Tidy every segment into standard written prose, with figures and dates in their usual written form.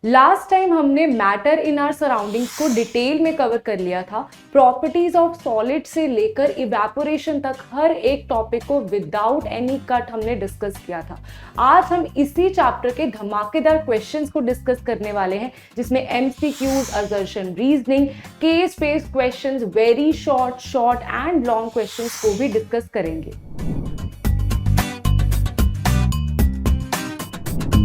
Last time हमने matter in our surroundings को detail में कवर कर लिया था। प्रॉपर्टीज ऑफ सॉलिड से लेकर इवेपोरेशन तक हर एक टॉपिक को विदाउट एनी कट हमने डिस्कस किया था। आज हम इसी चैप्टर के धमाकेदार क्वेश्चंस को डिस्कस करने वाले हैं, जिसमें MCQs, assertion, reasoning, case based questions, very short and long questions को भी डिस्कस करेंगे।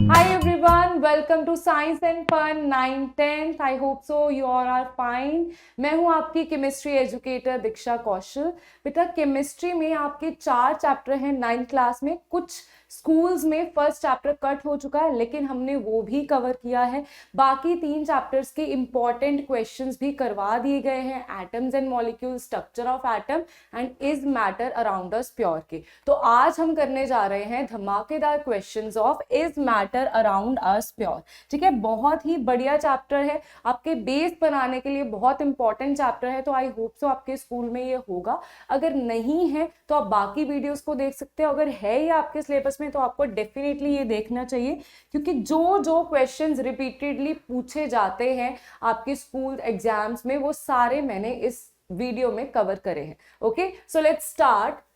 Hi everyone, welcome to Science and Fun 9th-10th. I hope so you all are fine. मैं हूँ आपकी केमिस्ट्री एजुकेटर दीक्षा कौशल। बेटा केमिस्ट्री में आपके 4 चैप्टर हैं 9th क्लास में। कुछ स्कूल्स में फर्स्ट चैप्टर कट हो चुका है, लेकिन हमने वो भी कवर किया है। बाकी 3 चैप्टर्स के इंपॉर्टेंट क्वेश्चंस भी करवा दिए गए हैं, atoms and molecules, structure of atom and is matter around us pure के। तो आज हम करने जा रहे हैं धमाकेदार questions of is matter around us pure. ठीक है, बहुत ही बढ़िया चैप्टर है, आपके बेस बनाने के लिए बहुत इंपॉर्टेंट चैप्टर है। तो आई होप सो आपके स्कूल में ये होगा। अगर नहीं है तो आप बाकी वीडियोस को देख सकते हो। अगर है ये आपके सिलेबस में तो आपको डेफिनेटली ये देखना चाहिए, क्योंकि जो जो क्वेश्चंस रिपीटेडली पूछे जाते हैं आपके स्कूल एग्जाम्स में, वो सारे मैंने इस वीडियो में कवर करे हैं। Okay, so let's start.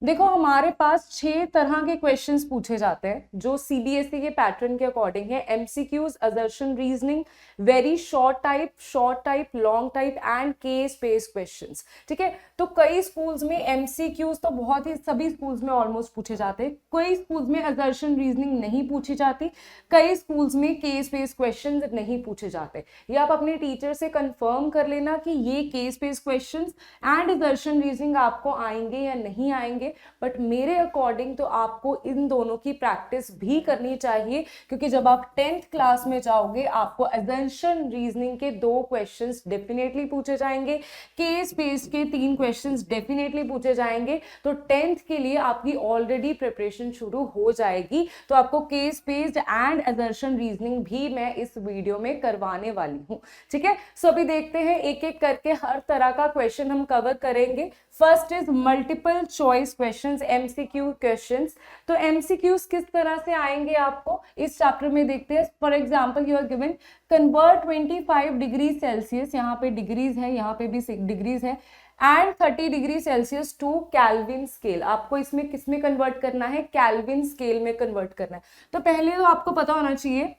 देखो, हमारे पास 6 तरह के क्वेश्चंस पूछे जाते हैं जो सीबीएसई के पैटर्न के अकॉर्डिंग है। MCQs, assertion, reasoning, very short type, long type and case based questions. ठीक है, तो कई स्कूल्स में एमसीक्यूज तो बहुत ही सभी स्कूल्स में ऑलमोस्ट पूछे जाते हैं। कई स्कूल्स में असर्शन, रीजनिंग नहीं पूछी जाती। कई स्कूल्स में केस बेस्ड क्वेश्चंस नहीं पूछे जाते। ये आप अपने टीचर से कंफर्म कर लेना कि ये case based questions and assertion, reasoning आपको आएंगे या नहीं आएंगे। बट मेरे अकॉर्डिंग तो आपको इन दोनों की प्रैक्टिस भी करनी चाहिए, क्योंकि जब आप 10th क्लास में जाओगे आपको असम्पशन रीजनिंग के 2 क्वेश्चंस डेफिनेटली पूछे जाएंगे, केस बेस्ड के 3 क्वेश्चंस डेफिनेटली पूछे जाएंगे। तो 10th के लिए आपकी ऑलरेडी प्रिपरेशन शुरू हो जाएगी। तो आपको case based and assumption reasoning भी मैं इस वीडियो में करवाने वाली हूँ। ठीक है, सो अभी देखते हैं एक एक करके हर तरह का क्वेश्चन हम कवर करेंगे। First is multiple choice questions, MCQ questions. तो एमसीक्यूज किस तरह से आएंगे आपको इस चैप्टर में देखते हैं। For example you are given convert 25 degree Celsius, यहाँ पे डिग्रीज है, यहाँ पे भी डिग्रीज है, and 30 degree Celsius to kelvin scale. आपको इसमें किसमें कन्वर्ट करना है? कैल्विन स्केल में कन्वर्ट करना है। तो पहले तो आपको पता होना चाहिए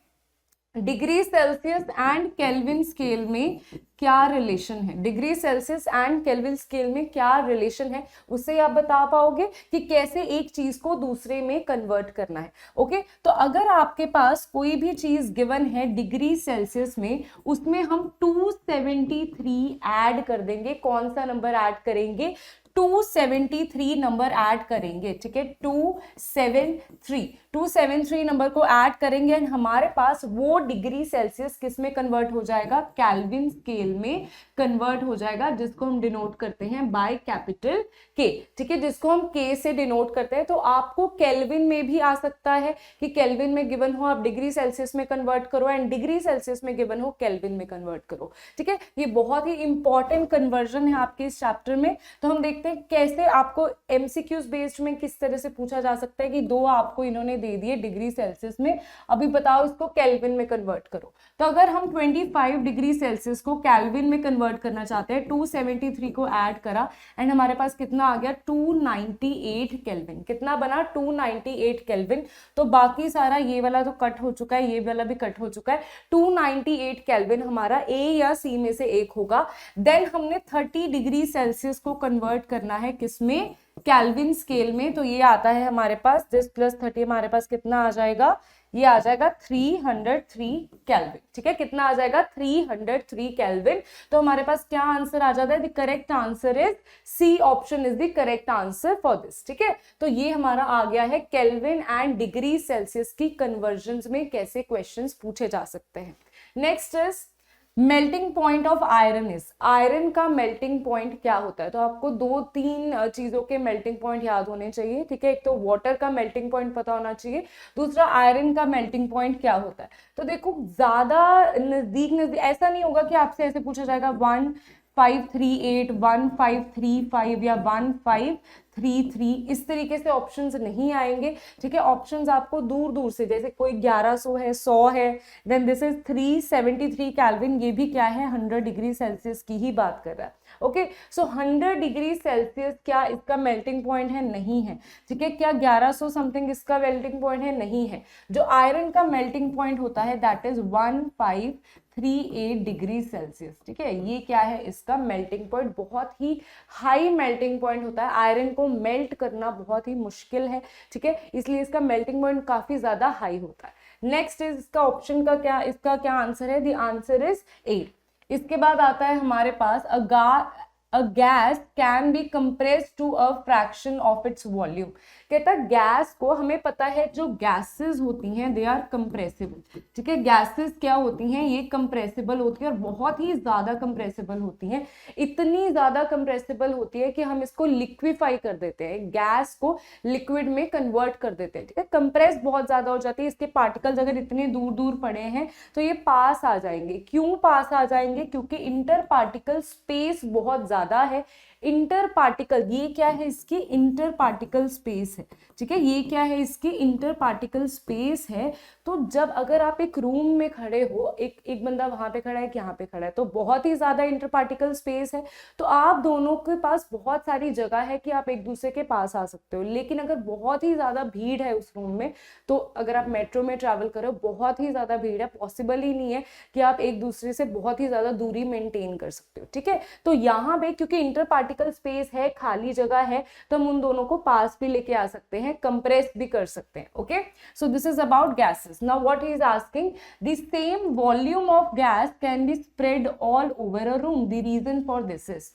degree Celsius and kelvin scale में क्या रिलेशन है। Degree Celsius and kelvin scale में क्या रिलेशन है, उससे आप बता पाओगे कि कैसे एक चीज को दूसरे में कन्वर्ट करना है। ओके, तो अगर आपके पास कोई भी चीज गिवन है डिग्री सेल्सियस में, उसमें हम 273 ऐड कर देंगे। कौन सा नंबर ऐड करेंगे? 273 नंबर ऐड करेंगे। ठीक है, 273 नंबर को ऐड करेंगे एंड हमारे पास वो डिग्री सेल्सियस किस में कन्वर्ट हो जाएगा? कैल्विन स्केल में कन्वर्ट हो जाएगा, जिसको हम डिनोट करते हैं बाय कैपिटल के। ठीक है, जिसको हम के से डिनोट करते हैं। तो आपको केल्विन में भी आ सकता है कि केल्विन में गिवन हो आप डिग्री सेल्सियस में कन्वर्ट करो, एंड डिग्री सेल्सियस में गिवन हो केल्विन में कन्वर्ट करो। ठीक है, ये बहुत ही इंपॉर्टेंट कन्वर्जन है आपके इस चैप्टर में। तो हम देखते हैं कैसे आपको एमसीक्यूज बेस्ड में किस तरह से पूछा जा सकता है कि 2 आपको इन्होंने दे दिए डिग्री सेल्सियस में, अभी बताओ इसको केल्विन में कन्वर्ट करो। तो अगर हम 25 डिग्री सेल्सियस को केल्विन में कन्वर्ट करना चाहते हैं, 273 को ऐड करा एंड हमारे पास कितना आ गया? 298 केल्विन। कितना बना? 298 केल्विन। तो बाकी सारा ये वाला तो कट हो चुका है, ये वाला भी कट हो चुका है। 298 केल्विन हमारा ए या सी में से एक होगा। देन हमने 30 डिग्री सेल्सियस को कन्वर्ट करना है किसमें? केल्विन स्केल में। तो ये आता है हमारे पास, दिस प्लस 30 हमारे पास कितना आ जाएगा? ये आ जाएगा 303 केल्विन। ठीक है, कितना आ जाएगा? 303 केल्विन। तो हमारे पास क्या आंसर आ जाता है? The correct answer is C option is the correct answer for this. ठीक है, तो ये हमारा आ गया है केल्विन एंड डिग्री सेल्सियस की कन्वर्जन में कैसे क्वेश्चंस पूछे जा सकते हैं। Next is melting point of iron is. Iron का मेल्टिंग पॉइंट क्या होता है? तो आपको 2-3 चीजों के मेल्टिंग पॉइंट याद होने चाहिए। ठीक है, एक तो वाटर का मेल्टिंग पॉइंट पता होना चाहिए, दूसरा आयरन का मेल्टिंग पॉइंट क्या होता है। तो देखो, ज्यादा नजदीक ऐसा नहीं होगा कि आपसे ऐसे पूछा जाएगा 1 538, 1535 या 1533, इस तरीके से ऑप्शंस नहीं आएंगे, ठीक है। ऑप्शंस आपको दूर दूर से, जैसे कोई 1100 है, 100 है, देन दिस इज 373 केल्विन, ये भी क्या है 100 डिग्री सेल्सियस की ही बात कर रहा है। ओके, सो 100 डिग्री सेल्सियस क्या इसका मेल्टिंग पॉइंट है? नहीं है, ठीक है। क्या 1100 समथिंग इसका मेल्टिंग पॉइंट है? नहीं है। जो आयरन का मेल्टिंग पॉइंट होता है दैट इज 1538 डिग्री सेल्सियस, ठीक है। ये क्या है इसका मेल्टिंग पॉइंट, बहुत ही हाई मेल्टिंग पॉइंट होता है। आयरन को मेल्ट करना बहुत ही मुश्किल है, ठीक है, इसलिए इसका मेल्टिंग पॉइंट काफी ज्यादा हाई होता है। नेक्स्ट इज इसका ऑप्शन का क्या, इसका क्या आंसर है? The answer is 8। इसके बाद आता है हमारे पास a gas can be compressed to a fraction of its volume। कहता है गैस को, हमें पता है जो गैसेस होती हैं दे आर कंप्रेसिबल, ठीक है। गैसेस क्या होती हैं? ये कंप्रेसिबल होती है और बहुत ही ज्यादा कंप्रेसिबल होती हैं। इतनी ज्यादा कंप्रेसिबल होती है कि हम इसको लिक्विफाई कर देते हैं, गैस को लिक्विड में कन्वर्ट कर देते हैं, ठीक है। कंप्रेस बहुत ज्यादा हो जाती है, इसके पार्टिकल्स अगर इतने दूर दूर पड़े हैं तो ये पास आ जाएंगे। क्यों पास आ जाएंगे? क्योंकि इंटर पार्टिकल स्पेस बहुत ज्यादा है। इंटर पार्टिकल, ये क्या है इसकी इंटर पार्टिकल स्पेस है, ठीक है। ये क्या है इसकी इंटर पार्टिकल स्पेस है। तो जब अगर आप एक रूम में खड़े हो, एक बंदा वहां पे खड़ा है, एक यहाँ पे खड़ा है, तो बहुत ही ज्यादा इंटर पार्टिकल स्पेस है, तो आप दोनों के पास बहुत सारी जगह है कि आप एक दूसरे के पास आ सकते हो। लेकिन अगर बहुत ही ज्यादा भीड़ है उस रूम में, तो अगर आप मेट्रो में ट्रैवल करो, बहुत ही ज्यादा भीड़ है, पॉसिबल ही नहीं है कि आप एक दूसरे से बहुत ही ज्यादा दूरी मेंटेन कर सकते हो, ठीक है। तो यहाँ पे क्योंकि इंटर पार्टिकल स्पेस है, खाली जगह है, तो हम उन दोनों को पास भी लेके आ सकते हैं, कंप्रेस भी कर सकते हैं। Okay, so this is about gases. Now what he is asking, the same volume of gas can be spread all over a room, the reason for this is.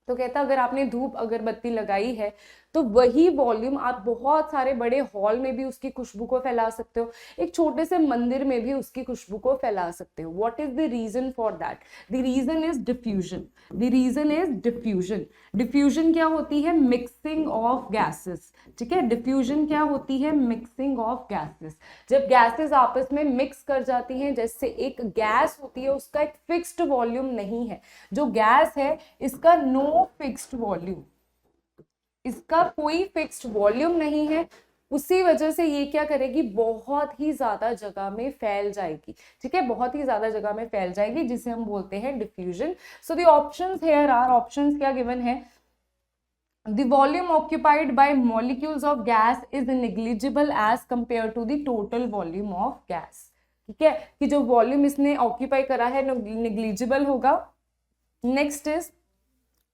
तो कहता अगर आपने धूप अगरबत्ती लगाई है तो वही वॉल्यूम आप बहुत सारे बड़े हॉल में भी उसकी खुशबू को फैला सकते हो, एक छोटे से मंदिर में भी उसकी खुशबू को फैला सकते हो। What is the reason for that? The reason is diffusion. The reason is diffusion. Diffusion क्या होती है? मिक्सिंग ऑफ गैसेस, ठीक है। डिफ्यूजन क्या होती है? Mixing of gases. जब गैसेस आपस में मिक्स कर जाती हैं, जैसे एक गैस होती है उसका एक फिक्स्ड वॉल्यूम नहीं है, जो गैस है इसका नो फिक्स्ड वॉल्यूम, इसका कोई फिक्स्ड वॉल्यूम नहीं है, उसी वजह से ये क्या करेगी, बहुत ही ज्यादा जगह में फैल जाएगी, ठीक है, बहुत ही ज्यादा जगह में फैल जाएगी, जिसे हम बोलते हैं diffusion. So the options here are, options क्या गिवन है, the volume occupied by molecules of gas is negligible as compared to the total volume of gas, ठीक है, कि जो वॉल्यूम इसने ऑक्यूपाई करा है नेग्लिजिबल होगा। Next is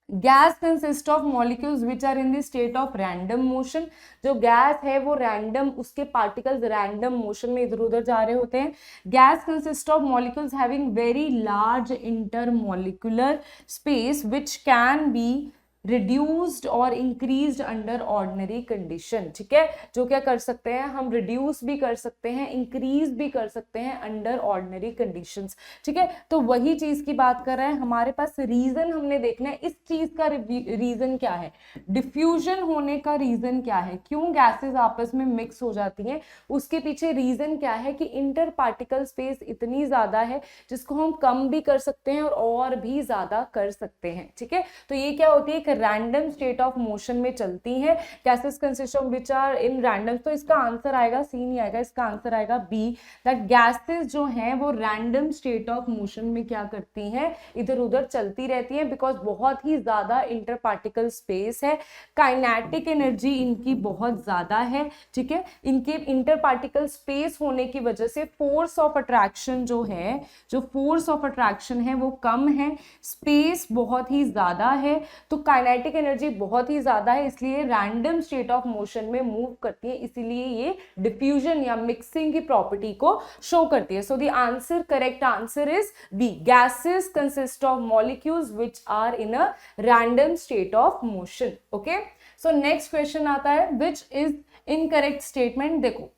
gas consist of molecules which are in the state of random motion. जो gas है वो रैंडम, उसके पार्टिकल्स रैंडम मोशन में इधर उधर जा रहे होते हैं। Gas consist of molecules having very large intermolecular space which can be reduced और इंक्रीज्ड अंडर ऑर्डिनरी कंडीशन, ठीक है। जो क्या कर सकते हैं हम, रिड्यूस भी कर सकते हैं, इंक्रीज भी कर सकते हैं अंडर ऑर्डिनरी कंडीशंस, ठीक है। तो वही चीज की बात कर रहे हैं। हमारे पास रीजन हमने देखना है, इस चीज का रीजन क्या है, डिफ्यूजन होने का रीजन क्या है, क्यों गैसेस आपस में मिक्स हो जाती हैं, उसके पीछे रीजन क्या है कि इंटर पार्टिकल स्पेस इतनी ज्यादा है जिसको हम कम भी कर सकते हैं और भी ज्यादा कर सकते हैं, ठीक है। तो ये क्या होती है, रैंडम स्टेट ऑफ मोशन में चलती हैं। Gases consist of which are in random, तो इसका आंसर आएगा सी नहीं आएगा, इसका आंसर आएगा बी, दैट गैसेस जो हैं वो रैंडम स्टेट ऑफ मोशन में क्या करती हैं, इधर उधर चलती रहती हैं, बिकॉज बहुत ही ज्यादा इंटर पार्टिकल स्पेस है, काइनेटिक एनर्जी इनकी बहुत ज्यादा है, ठीक है। इनके इंटर पार्टिकल स्पेस होने की वजह से फोर्स ऑफ अट्रैक्शन जो है, जो फोर्स ऑफ अट्रैक्शन है वो कम है, स्पेस बहुत ही ज्यादा है, तो काइनेटिक एनर्जी बहुत ही ज्यादा है, इसलिए रैंडम स्टेट ऑफ मोशन में मूव करती है, इसीलिए ये डिफ्यूजन या मिक्सिंग की प्रॉपर्टी को शो करती है। So the answer, correct answer is B, gases consist of molecules which are in a random state of motion. Okay, so next question आता है, व्हिच इज इनकरेक्ट स्टेटमेंट। देखो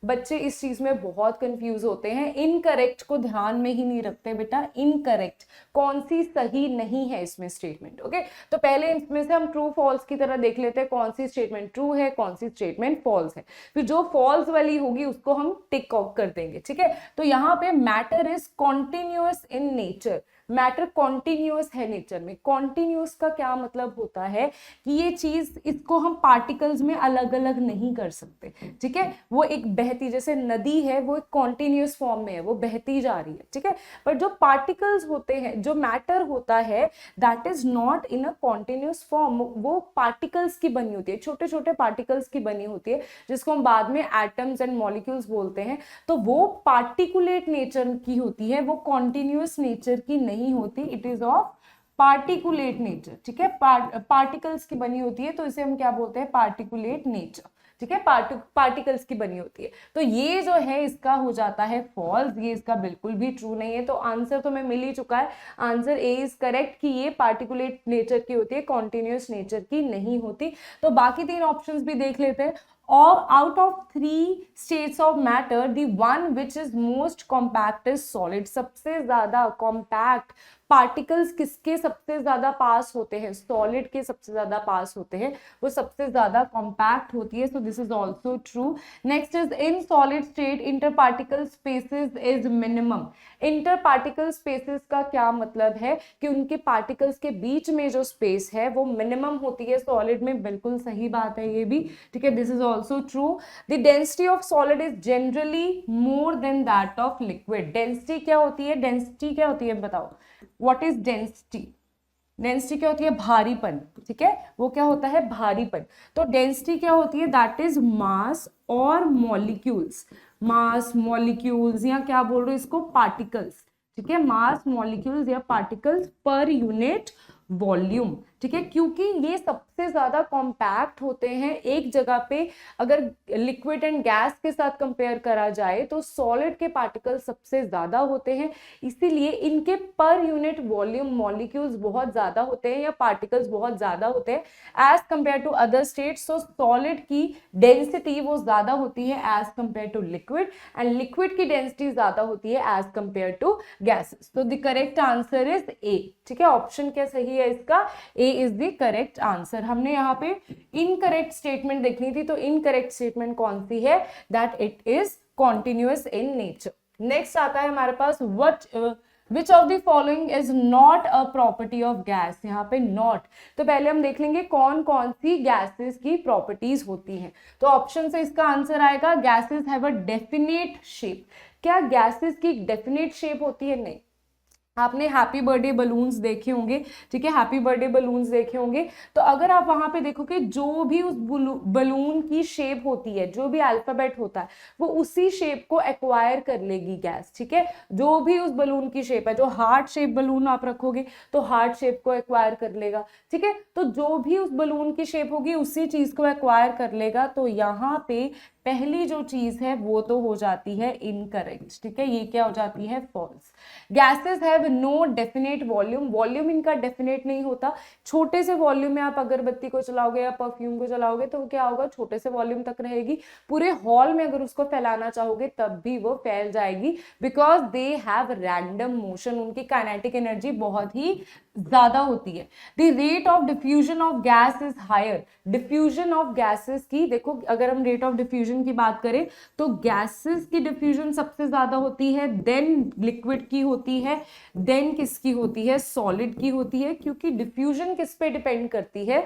बच्चे इस चीज में बहुत कंफ्यूज होते हैं, इनकरेक्ट को ध्यान में ही नहीं रखते बेटा, इनकरेक्ट कौन सी सही नहीं है इसमें स्टेटमेंट। ओके, तो पहले इसमें से हम ट्रू फॉल्स की तरह देख लेते हैं, कौन सी स्टेटमेंट ट्रू है, कौन सी स्टेटमेंट फॉल्स है, फिर जो फॉल्स वाली होगी उसको हम टिक ऑफ कर देंगे। ठीक है, तो यहाँ पे matter is continuous in nature, matter continuous है नेचर में। कॉन्टिन्यूअस का क्या मतलब होता है कि ये चीज, इसको हम पार्टिकल्स में अलग अलग नहीं कर सकते। ठीक है, वो एक बहती, जैसे नदी है वो एक कॉन्टिन्यूअस फॉर्म में है, वो बहती जा रही है। ठीक है, पर जो पार्टिकल्स होते हैं, जो मैटर होता है, that is not in a continuous form, वो पार्टिकल्स की बनी होती है, छोटे छोटे पार्टिकल्स की बनी होती है, जिसको हम बाद में एटम्स एंड मॉलिक्यूल्स बोलते हैं। तो वो पार्टिकुलेट नेचर की होती है, वो कॉन्टिन्यूअस नेचर की नहीं होती, it is of particulate nature. ठीक है, पार्टिकल्स की बनी होती है, तो इसे हम क्या बोलते हैं, पार्टिकुलेट नेचर। ठीक है, पार्टिकल्स की बनी होती है। तो ये जो है इसका हो जाता है फॉल्स, ये इसका बिल्कुल भी ट्रू नहीं है। तो आंसर तो मैं मिल ही चुका है, आंसर ए इज करेक्ट कि ये पार्टिकुलेट नेचर की होती है, कॉन्टिन्यूअस नेचर की नहीं होती। तो बाकी 3 ऑप्शंस भी देख लेते हैं। Or out of 3 states of matter, the one which is most compact is solid. सबसे ज्यादा कॉम्पैक्ट पार्टिकल्स किसके सबसे ज्यादा पास होते हैं, सॉलिड के सबसे ज्यादा पास होते हैं, वो सबसे ज्यादा कॉम्पैक्ट होती है। So this is also true. Next is in solid state inter particle spaces is minimum. Inter particle spaces का क्या मतलब है कि उनके पार्टिकल्स के बीच में जो स्पेस है वो मिनिमम होती है सॉलिड में, बिल्कुल सही बात है ये भी। ठीक है, this is also true. The density of solid is generally more than that of liquid. Density क्या होती है, डेंसिटी क्या होती है बताओ, व्हाट इज डेंसिटी? डेंसिटी क्या होती है, भारीपन। ठीक है, वो क्या होता है, भारीपन। तो डेंसिटी क्या होती है, दैट इज मास और मॉलिक्यूल्स, मास मॉलिक्यूल्स, या क्या बोल रहे हो इसको, पार्टिकल्स। ठीक है, मास मॉलिक्यूल्स या पार्टिकल्स पर यूनिट वॉल्यूम। ठीक है, क्योंकि ये सबसे ज्यादा कॉम्पैक्ट होते हैं एक जगह पे। अगर लिक्विड एंड गैस के साथ कंपेयर करा जाए तो सॉलिड के पार्टिकल सबसे ज्यादा होते हैं, इसीलिए इनके पर यूनिट वॉल्यूम मॉलिक्यूल्स बहुत ज्यादा होते हैं या पार्टिकल्स बहुत ज्यादा होते हैं as compare to other states. So solid की डेंसिटी वो ज्यादा होती है as compare to liquid, and liquid की डेंसिटी ज्यादा होती है एज कंपेयर टू गैसेस। तो the correct answer is A. ठीक है, ऑप्शन क्या सही है इसका, A is the correct answer. हमने यहाँ पे इनकरेक्ट स्टेटमेंट देखनी थी, तो इनकरेक्ट स्टेटमेंट कौन सी है, that it is continuous in nature. Next आता है हमारे पास which of the following is not a property of gas. यहाँ पे नॉट, तो पहले हम देख लेंगे कौन कौन सी गैसेस की प्रॉपर्टीज होती हैं। तो ऑप्शन से इसका आंसर आएगा gases have a definite shape. क्या गैसेस की डेफिनेट शेप होती है? नहीं। आपने हैप्पी बर्थडे बलून्स देखे होंगे, ठीक है, हैप्पी बर्थडे बलून्स देखे होंगे, तो अगर आप वहां पे देखोगे जो भी उस बलून की शेप होती है, जो भी अल्फाबेट होता है, वो उसी शेप को एक्वायर कर लेगी गैस। ठीक है, जो भी उस बलून की शेप है, जो हार्ट शेप बलून आप रखोगे तो हार्ट शेप को एक्वायर कर लेगा। ठीक है, तो जो भी उस बलून की शेप होगी उसी चीज को एक्वायर कर लेगा। तो यहाँ पे पहली जो चीज है वो तो हो जाती है इनकरेक्ट। ठीक है, ये क्या हो जाती है, false. Gases have no definite volume, volume इनका डेफिनेट नहीं होता। छोटे से वॉल्यूम में आप अगरबत्ती को चलाओगे या परफ्यूम को चलाओगे तो क्या होगा, छोटे से वॉल्यूम तक रहेगी। पूरे हॉल में अगर उसको फैलाना चाहोगे तब भी वो फैल जाएगी, because they have random motion, उनकी काइनेटिक एनर्जी बहुत ही ज्यादा होती है। The rate of diffusion of gas is higher. Diffusion of gases की देखो, अगर हम रेट ऑफ डिफ्यूजन की बात करें तो गैसेस की डिफ्यूजन सबसे ज्यादा होती है, देन लिक्विड की होती है, देन किसकी होती है, सॉलिड की होती है। क्योंकि डिफ्यूजन किस पे डिपेंड करती है,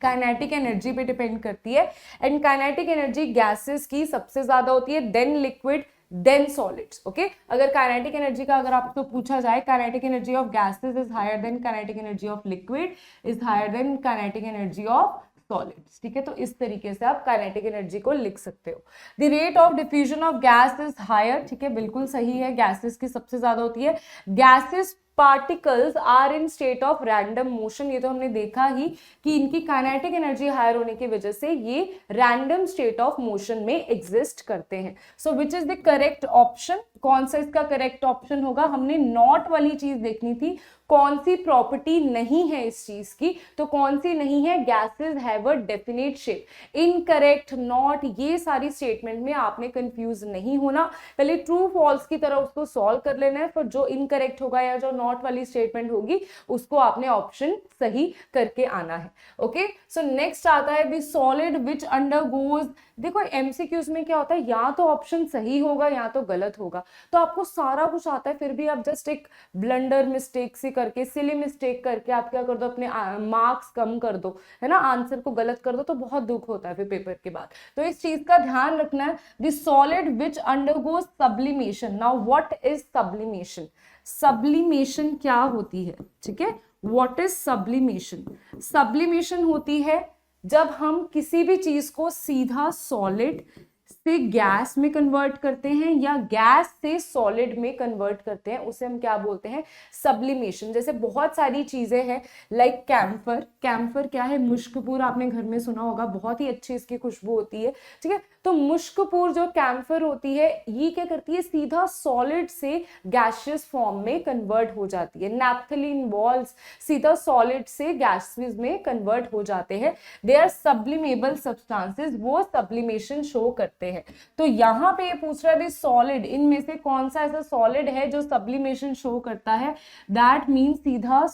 काइनेटिक एनर्जी पे डिपेंड करती है, एंड काइनेटिक एनर्जी गैसेस की सबसे ज्यादा होती है, then liquid, then solids. Okay, अगर काइनेटिक एनर्जी का अगर आपको पूछा जाए, kinetic energy of gases is higher than kinetic energy of liquid is higher than kinetic energy of solids. ठीक है, तो इस तरीके से आप काइनेटिक एनर्जी को लिख सकते हो। The rate of diffusion of gas is higher. ठीक है, बिल्कुल सही है, गैसेस की सबसे ज्यादा होती है। Gases particles are in state of random motion, ये तो हमने देखा ही कि इनकी काइनेटिक एनर्जी हायर होने की वजह से ये रैंडम स्टेट ऑफ मोशन में एग्जिस्ट करते हैं। So which is the correct option, कौन सा इसका करेक्ट ऑप्शन होगा? हमने नॉट वाली चीज देखनी थी, कौन सी प्रॉपर्टी नहीं है इस चीज की, तो कौन सी नहीं है? Gases have a definite shape. Incorrect, not, ये सारी स्टेटमेंट में आपने कंफ्यूज नहीं होना, पहले ट्रू फॉल्स की तरह उसको सॉल्व कर लेना है, फिर जो इनकरेक्ट होगा या जो नॉट वाली स्टेटमेंट होगी उसको आपने ऑप्शन सही करके आना है। ओके, सो नेक्स्ट आता है द सॉलिड विच अंडरगोज। देखो एमसीक्यूज में क्या होता है, या तो ऑप्शन सही होगा या तो गलत होगा, तो आपको सारा कुछ आता है फिर भी आप जस्ट एक ब्लंडर मिस्टेक से करके, सिली मिस्टेक करके आप क्या कर दो, अपने मार्क्स कम कर दो, है ना, आंसर को गलत कर दो, तो बहुत दुख होता है फिर पेपर के बाद। तो इस चीज का ध्यान रखना है। The solid which undergoes sublimation. Now what is sublimation? Sublimation क्या होती है? ठीक है, व्हाट इज सब्लिमेशन? सब्लिमेशन होती है जब हम किसी भी चीज को सीधा सॉलिड से गैस में कन्वर्ट करते हैं या गैस से सॉलिड में कन्वर्ट करते हैं, उसे हम क्या बोलते हैं? सब्लिमेशन। जैसे बहुत सारी चीजें हैं लाइक कैम्फर। कैम्फर क्या है? मुश्कपूर, आपने घर में सुना होगा, बहुत ही अच्छी इसकी खुशबू होती है। ठीक है, तो मुश्कपूर जो कैम्फर होती है ये क्या करती है? सीधा सॉलिड से गैसियस फॉर्म में कन्वर्ट हो जाती है। नैप्थलीन बॉल्स सीधा सॉलिड से गैसेस में कन्वर्ट हो जाते हैं। दे आर सब्लिमेबल सब्सटेंसेस, वो सब्लिमेशन शो करते हैं। तो यहाँ पे ये पूछ रहा है सॉलिड, इनमें से कौन सा ऐसा सॉलिड है जो सब्लिमेशन शो करता है? दैट मीन सीधा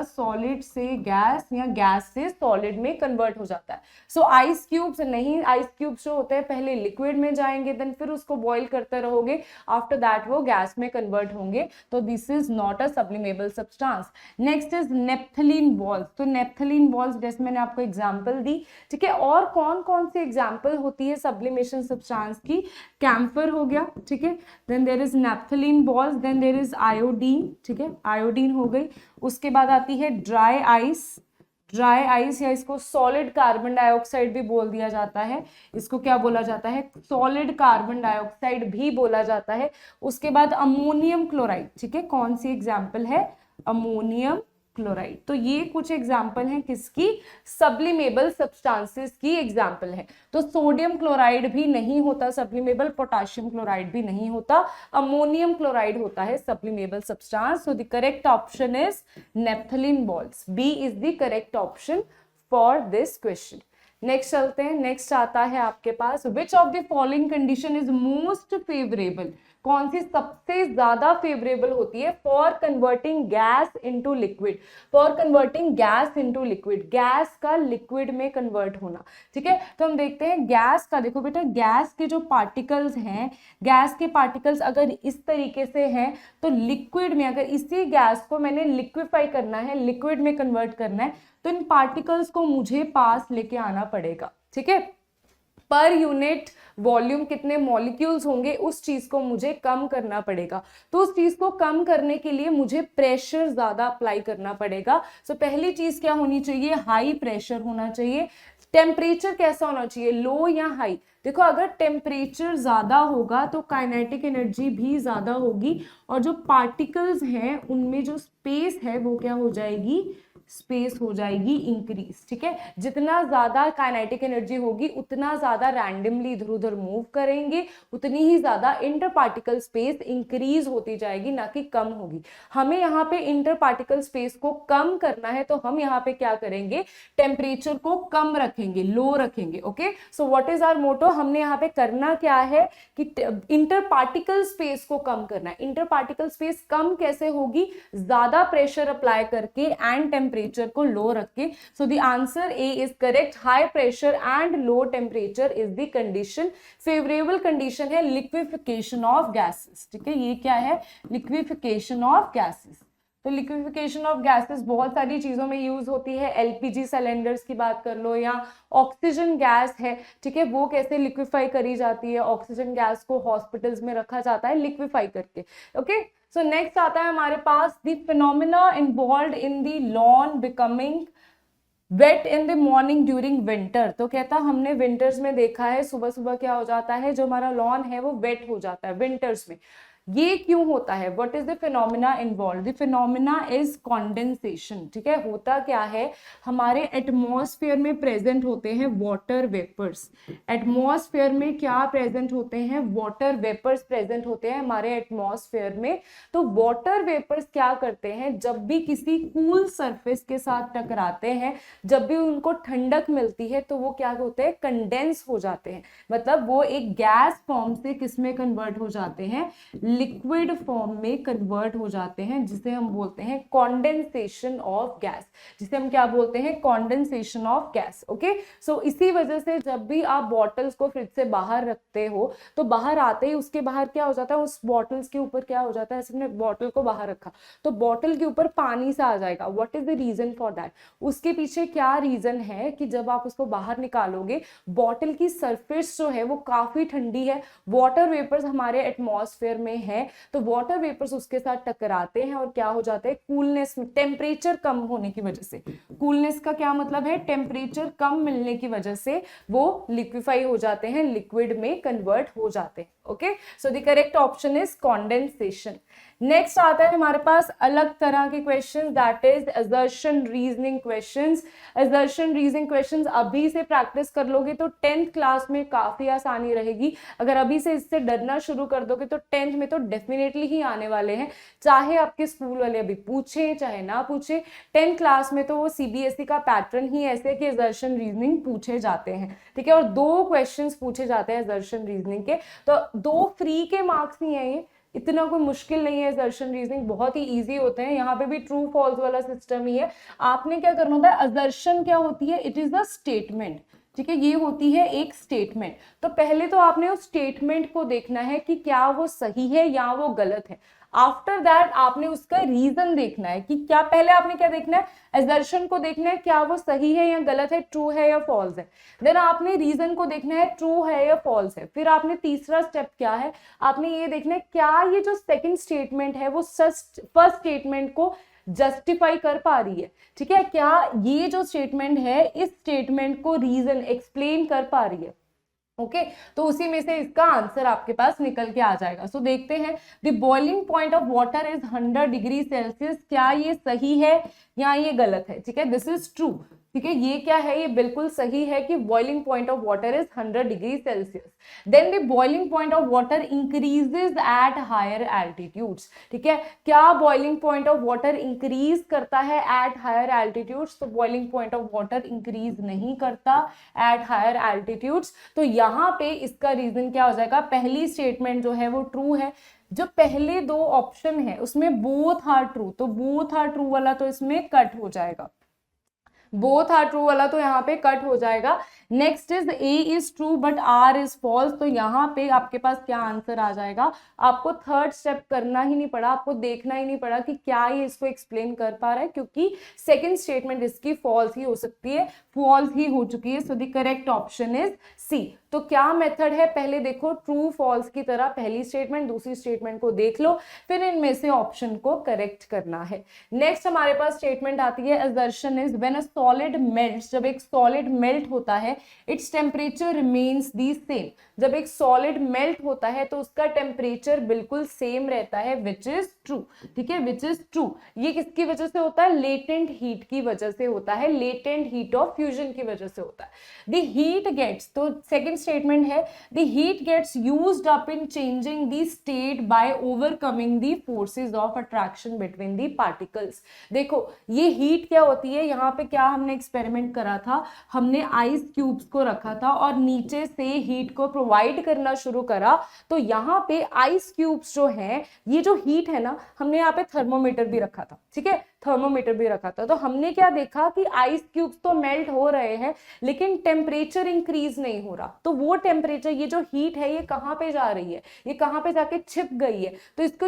सॉलिड से गैस या गैस से सॉलिड में कन्वर्ट हो जाता है। सो आइस क्यूब्स नहीं, आइस क्यूब्स जो होते हैं पहले लिक्विड में जाएंगे, देन फिर उसको बॉईल करते रहोगे, आफ्टर दैट वो गैस में कन्वर्ट होंगे, तो this is not a sublimable substance. Next is naphthalene balls. तो नेप्थलीन बॉल्स जैसे मैंने आपको एग्जांपल दी, ठीक है, और कौन कौन सी एग्जांपल होती है सब्लिमेशन सब्सटेंस की? कैम्फर हो गया, ठीक है, then there is naphthalene balls, then there is iodine, ठीक है, आयोडीन हो गई। उसके बाद आती है ड्राई आइस। ड्राई आइस या इसको सॉलिड कार्बन डाइऑक्साइड भी बोल दिया जाता है, इसको क्या बोला जाता है? सॉलिड कार्बन डाइऑक्साइड भी बोला जाता है। उसके बाद अमोनियम क्लोराइड, ठीक है, कौन सी एग्जाम्पल है? Ammonium chloride. तो ये कुछ एग्जाम्पल हैं किसकी? सब्लिमेबल सब्सटेंसेस की एग्जाम्पल है। तो सोडियम क्लोराइड भी नहीं होता सब्लिमेबल, पोटेशियम क्लोराइड भी नहीं होता, अमोनियम क्लोराइड होता है sublimable substance. So the correct option is naphthalene balls. B is the correct option for this question. Next चलते हैं। नेक्स्ट आता है आपके पास, which of the following condition is most favourable? कौन सी सबसे ज्यादा फेवरेबल होती है for converting gas into liquid? For converting gas into liquid, gas का लिक्विड में कन्वर्ट होना। ठीक है, तो हम देखते हैं गैस का। देखो बेटा, गैस के जो पार्टिकल्स हैं, गैस के पार्टिकल्स अगर इस तरीके से हैं, तो लिक्विड में अगर इसी गैस को मैंने लिक्विफाई करना है, लिक्विड में कन्वर्ट करना है, तो इन पार्टिकल्स को मुझे पास लेके आना पड़ेगा। ठीक है, पर यूनिट वॉल्यूम कितने मॉलिक्यूल्स होंगे उस चीज को मुझे कम करना पड़ेगा। तो उस चीज को कम करने के लिए मुझे प्रेशर ज्यादा अप्लाई करना पड़ेगा। सो पहली चीज क्या होनी चाहिए? हाई प्रेशर होना चाहिए। टेम्परेचर कैसा होना चाहिए? लो या हाई? देखो, अगर टेम्परेचर ज्यादा होगा तो काइनेटिक एनर्जी भी ज्यादा होगी, और जो पार्टिकल्स हैं उनमें जो स्पेस है वो क्या हो जाएगी? स्पेस हो जाएगी इंक्रीज। ठीक है, जितना ज्यादा काइनेटिक एनर्जी होगी उतना ज्यादा रैंडमली इधर उधर मूव करेंगे, उतनी ही ज्यादा इंटर पार्टिकल स्पेस इंक्रीज होती जाएगी, ना कि कम होगी। हमें यहाँ पे इंटर पार्टिकल स्पेस को कम करना है, तो हम यहाँ पे क्या करेंगे? टेम्परेचर को कम रखेंगे, लो रखेंगे। Okay, so what is our motto? हमने यहाँ पे करना क्या है कि इंटर पार्टिकल स्पेस को कम करना है। इंटर पार्टिकल स्पेस कम कैसे होगी? ज्यादा प्रेशर अप्लाई करके एंड टेम्परेचर को लो रख के। सो the answer A is correct. High pressure and low temperature is the condition. Favourable condition है लिक्विफिकेशन ऑफ गैसेस। ठीक है, ये क्या है? Liquefaction of gases. तो लिक्विफिकेशन ऑफ गैसेस बहुत सारी चीजों में यूज होती है। एलपीजी सिलेंडर्स की बात कर लो, या ऑक्सीजन गैस है, ठीक है, वो कैसे लिक्विफाई करी जाती है? ऑक्सीजन गैस को हॉस्पिटल्स में रखा जाता है लिक्विफाई करके। ओके, सो नेक्स्ट आता है हमारे पास the phenomena involved in the lawn becoming wet in the morning during winter. तो कहता हमने विंटर्स में देखा है, सुबह सुबह क्या हो जाता है, जो हमारा लॉन है वो वेट हो जाता है विंटर्स में। ये क्यों होता है, what is the phenomena involve, the phenomena is condensation. ठीक है, होता क्या है, हमारे एटमॉस्फेयर में प्रेजेंट होते हैं वाटर वेपर्स, एटमॉस्फेयर में क्या प्रेजेंट होते हैं, वाटर वेपर्स प्रेजेंट होते हैं हमारे एटमॉस्फेयर में। तो वाटर वेपर्स क्या करते हैं, जब भी किसी कूल सरफेस के साथ टकराते हैं, जब भी उनको ठंडक मिलती है, तो वो क्या होते हैं, कंडेंस हो जाते हैं, मतलब वो एक गैस फॉर्म से किस में कन्वर्ट हो जाते हैं, लिक्विड फॉर्म में कन्वर्ट हो जाते हैं, जिसे हम बोलते हैं कॉन्डेंसेशन ऑफ गैस, जिसे हम क्या बोलते हैं, कॉन्डेंसेशन ऑफ गैस। ओके, सो इसी वजह से जब भी आप बॉटल्स को फ्रिज से बाहर रखते हो, तो बाहर आते ही उसके बाहर क्या हो जाता है, उस बॉटल्स के ऊपर क्या हो जाता है, ऐसे बॉटल को बाहर रखा तो बॉटल के ऊपर पानी सा आ जाएगा। What is the reason for that, उसके पीछे क्या रीजन है कि जब आप उसको बाहर निकालोगे, बॉटल की सरफेस जो है वो काफी ठंडी है, वाटर वेपर्स हमारे एटमॉस्फेयर में है, तो वाटर वेपर्स उसके साथ टकराते हैं और क्या हो जाते हैं, कूलनेस, टेम्परेचर कम होने की वजह से, कूलनेस का क्या मतलब है, टेम्परेचर कम मिलने की वजह से वो लिक्विफाई हो जाते हैं, लिक्विड में कन्वर्ट हो जाते हैं। Okay, so the correct option is condensation. Next आता है हमारे पास अलग तरह के question, that is assertion reasoning questions. Assertion reasoning questions अभी से प्रैक्टिस कर लोगे तो 10th क्लास में काफी आसानी रहेगी। अगर अभी से इससे डरना शुरू कर दोगे तो 10th में तो डेफिनेटली ही आने वाले हैं, चाहे आपके स्कूल वाले अभी पूछे चाहे ना पूछे। 10th क्लास में तो वो सीबीएसई का पैटर्न ही ऐसे कि असर्शन रीजनिंग पूछे जाते हैं, ठीक है, और 2 क्वेश्चंस पूछे जाते हैं असर्शन रीजनिंग के, तो 2 फ्री के मार्क्स नहीं है, ये इतना कोई मुश्किल नहीं है। असर्शन रीजनिंग बहुत ही इजी होते हैं, यहाँ पे भी ट्रू फॉल्स वाला सिस्टम ही है। आपने क्या करना होता है, असर्शन क्या होती है, इट इज अ स्टेटमेंट, ठीक है, ये होती है एक स्टेटमेंट। तो पहले तो आपने उस स्टेटमेंट को देखना है कि क्या वो सही है या वो गलत है। आफ्टर दैट आपने उसका रीजन देखना है कि क्या, पहले आपने क्या देखना है, असर्शन को देखना है क्या वो सही है या गलत है, ट्रू है या फॉल्स है। देन आपने रीजन को देखना है ट्रू है या फॉल्स है। फिर आपने तीसरा स्टेप क्या है, आपने ये देखना है क्या ये जो सेकंड स्टेटमेंट है वो फर्स्ट स्टेटमेंट को जस्टिफाई कर पा रही है, ठीक है, क्या ये जो स्टेटमेंट है इस स्टेटमेंट को रीजन एक्सप्लेन कर पा रही है। ओके, तो उसी में से इसका आंसर आपके पास निकल के आ जाएगा। सो देखते हैं, the boiling point of water is 100 degree Celsius, क्या ये सही है या ये गलत है, ठीक है, दिस इज ट्रू, ठीक है, ये क्या है, ये बिल्कुल सही है कि boiling point of water is 100 degree Celsius. Then the boiling point of water increases at higher altitudes, ठीक है, क्या boiling point of water increase करता है एट हायर एल्टीट्यूड्स, तो boiling point of water increase नहीं करता एट हायर एल्टीट्यूड्स। तो यहाँ पे इसका रीजन क्या हो जाएगा, पहली स्टेटमेंट जो है वो ट्रू है, जो पहले 2 ऑप्शन है उसमें बोथ आर ट्रू, तो बोथ आर ट्रू वाला तो इसमें कट हो जाएगा, बोथ आर ट्रू वाला तो यहाँ पे कट हो जाएगा। Next is A is true but R is false, तो यहाँ पे आपके पास क्या आंसर आ जाएगा, आपको थर्ड स्टेप करना ही नहीं पड़ा, आपको देखना ही नहीं पड़ा कि क्या ये इसको एक्सप्लेन कर पा रहा है, क्योंकि सेकंड स्टेटमेंट इसकी फॉल्स ही हो सकती है, फॉल्स ही हो चुकी है। So the correct option is C. तो क्या मेथड है, पहले देखो ट्रू फॉल्स की तरह पहली स्टेटमेंट दूसरी स्टेटमेंट को देख लो, फिर इनमें से ऑप्शन को करेक्ट करना है। नेक्स्ट हमारे पास स्टेटमेंट आती है, assertion is when a solid melts, जब एक सॉलिड मेल्ट होता है its temperature remains the same, जब एक सॉलिड मेल्ट होता है तो उसका टेम्परेचर बिल्कुल सेम रहता है, विच इज ट्रू, ठीक है, विच इज ट्रू। ये किसकी वजह से होता है, लेटेंट हीट की वजह से होता है, लेटेंट हीट ऑफ फ्यूजन की वजह से होता है। द हीट गेट्स, तो सेकंड स्टेटमेंट है, the heat gets used up in changing the state by overcoming the forces of attraction between the particles. देखो ये हीट क्या होती है, यहाँ पे क्या हमने एक्सपेरिमेंट करा था, हमने आइस क्यूब्स को रखा था और नीचे से हीट को प्रोवाइड करना शुरू करा, तो यहाँ पे आइस क्यूब्स जो है, ये जो हीट है ना, हमने यहाँ पे थर्मोमीटर भी रखा था, ठीक है, थर्मोमीटर भी रखा था, तो हमने क्या देखा कि आइस क्यूब्स तो मेल्ट हो रहे हैं लेकिन टेम्परेचर इंक्रीज नहीं हो रहा। तो वो टेम्परेचर, ये जो हीट है ये कहाँ पे जा रही है, ये कहाँ पे जाके छिप गई है, तो इसको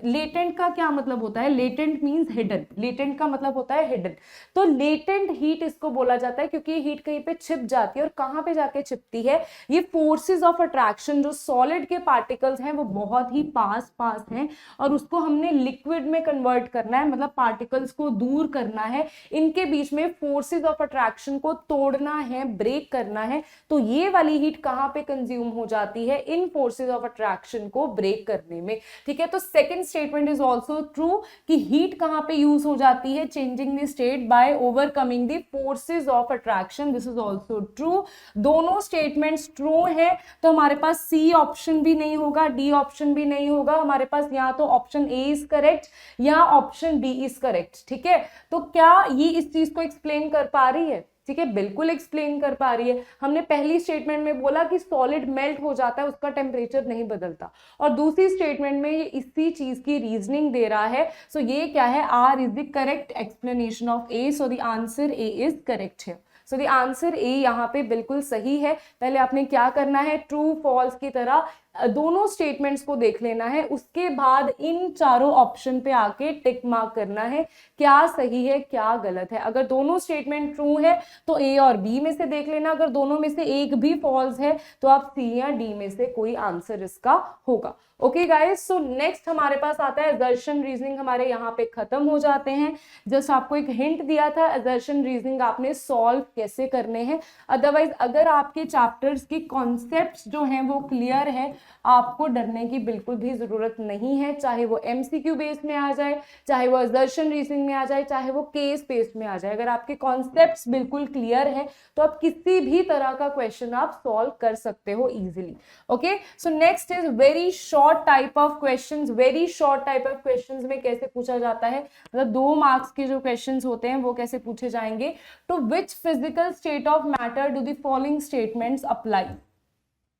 लेटेंट का क्या मतलब होता है, लेटेंट मींस हिडन, लेटेंट का मतलब होता है हिडन, तो लेटेंट हीट इसको बोला जाता है, क्योंकि ये हीट कहीं पे छिप जाती है, और कहाँ पे जाके छिपती है, ये फोर्सेस ऑफ अट्रैक्शन, जो सॉलिड के पार्टिकल्स हैं वो बहुत ही पास हैं और उसको हमने लिक्विड में कन्वर्ट करना है, मतलब पार्टिकल पार्टिकल्स को दूर करना है, इनके बीच में फोर्सेस ऑफ अट्रैक्शन को तोड़ना है, ब्रेक करना है, तो ये वाली हीट कहां पे कंज्यूम हो जाती है, इन फोर्सेस ऑफ अट्रैक्शन को ब्रेक करने में। ठीक है, तो second statement is also true कि हीट कहां पे यूज हो जाती है, changing the state by overcoming the forces of attraction, this is also true. दोनों स्टेटमेंट्स ट्रू है, तो हमारे पास सी ऑप्शन भी नहीं होगा, डी ऑप्शन भी नहीं होगा, हमारे पास या तो ऑप्शन ए इज करेक्ट या ऑप्शन बी इज करेक्ट। ठीक है, तो क्या ये इस चीज को एक्सप्लेन कर पा रही है? ठीक है, बिल्कुल एक्सप्लेन कर पा रही है। हमने पहली स्टेटमेंट में बोला कि सॉलिड मेल्ट हो जाता है, उसका टेम्परेचर नहीं बदलता, और दूसरी स्टेटमेंट में ये इसी चीज की रीजनिंग दे रहा है। सो ये क्या है, R is the correct explanation of A, so the answer A is correct है। सो द आंसर ए यहाँ पे बिल्कुल सही है। पहले आपने क्या करना है, ट्रू फॉल्स की तरह दोनों स्टेटमेंट्स को देख लेना है, उसके बाद इन चारों ऑप्शन पे आके टिक मार्क करना है क्या सही है क्या गलत है। अगर दोनों स्टेटमेंट ट्रू है तो ए और बी में से देख लेना, अगर दोनों में से एक भी फॉल्स है तो आप सी या डी में से कोई आंसर इसका होगा। ओके गाइस, सो नेक्स्ट हमारे पास आता है असर्शन रीजनिंग, हमारे यहाँ पे खत्म हो जाते हैं। जस्ट आपको एक हिंट दिया था, असर्शन रीजनिंग आपने सॉल्व कैसे करने हैं। अदरवाइज अगर आपके चैप्टर्स की कॉन्सेप्ट्स जो हैं वो क्लियर है, आपको डरने की बिल्कुल भी जरूरत नहीं है, चाहे वो एमसीक्यू बेस में आ जाए, चाहे वो असर्शन रीजनिंग में आ जाए, चाहे वो केस बेस्ड में आ जाए। अगर आपके कॉन्सेप्ट्स बिल्कुल क्लियर है तो आप किसी भी तरह का क्वेश्चन आप सॉल्व कर सकते हो easily. Okay, so next is very short type of questions. Very short type of questions में कैसे पूछा जाता है, मतलब 2 मार्क्स के जो क्वेश्चंस होते हैं वो कैसे पूछे जाएंगे। To which physical state of matter do the following statements apply.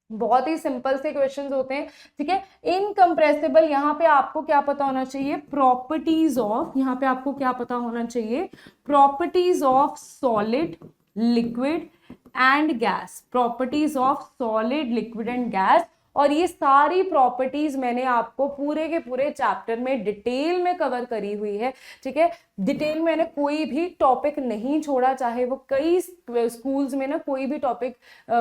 बहुत ही सिंपल से क्वेश्चंस होते हैं। ठीक है, इनकम्प्रेसिबल, यहाँ पे आपको क्या पता होना चाहिए, प्रॉपर्टीज ऑफ, यहाँ पे आपको क्या पता होना चाहिए, properties of solid, liquid and gas. Properties of solid, liquid and gas, और ये सारी प्रॉपर्टीज मैंने आपको पूरे के पूरे चैप्टर में डिटेल में कवर करी हुई है। ठीक है, डिटेल मैंने कोई भी टॉपिक नहीं छोड़ा, चाहे वो कई स्कूल्स में ना कोई भी टॉपिक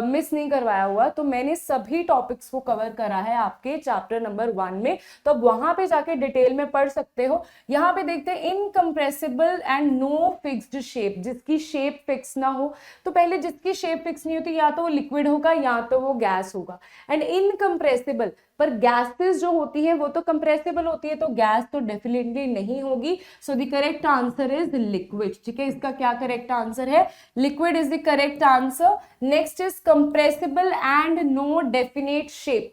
मिस नहीं करवाया हुआ, तो मैंने सभी टॉपिक्स को कवर करा है आपके चैप्टर नंबर 1 में, तो अब वहां पे जाके डिटेल में पढ़ सकते हो। यहाँ पे देखते हैं incompressible and no fixed shape, जिसकी शेप फिक्स ना हो। तो पहले जिसकी शेप फिक्स नहीं होती या तो वो लिक्विड होगा या तो वो गैस होगा। एंड इनकम्प्रेसिबल, पर गैसेस जो होती है वो तो कंप्रेसिबल होती है, तो गैस तो डेफिनेटली नहीं होगी। So the correct answer is liquid. ठीक है, इसका क्या करेक्ट आंसर है, liquid is the correct answer. Next is compressible and no definite shape.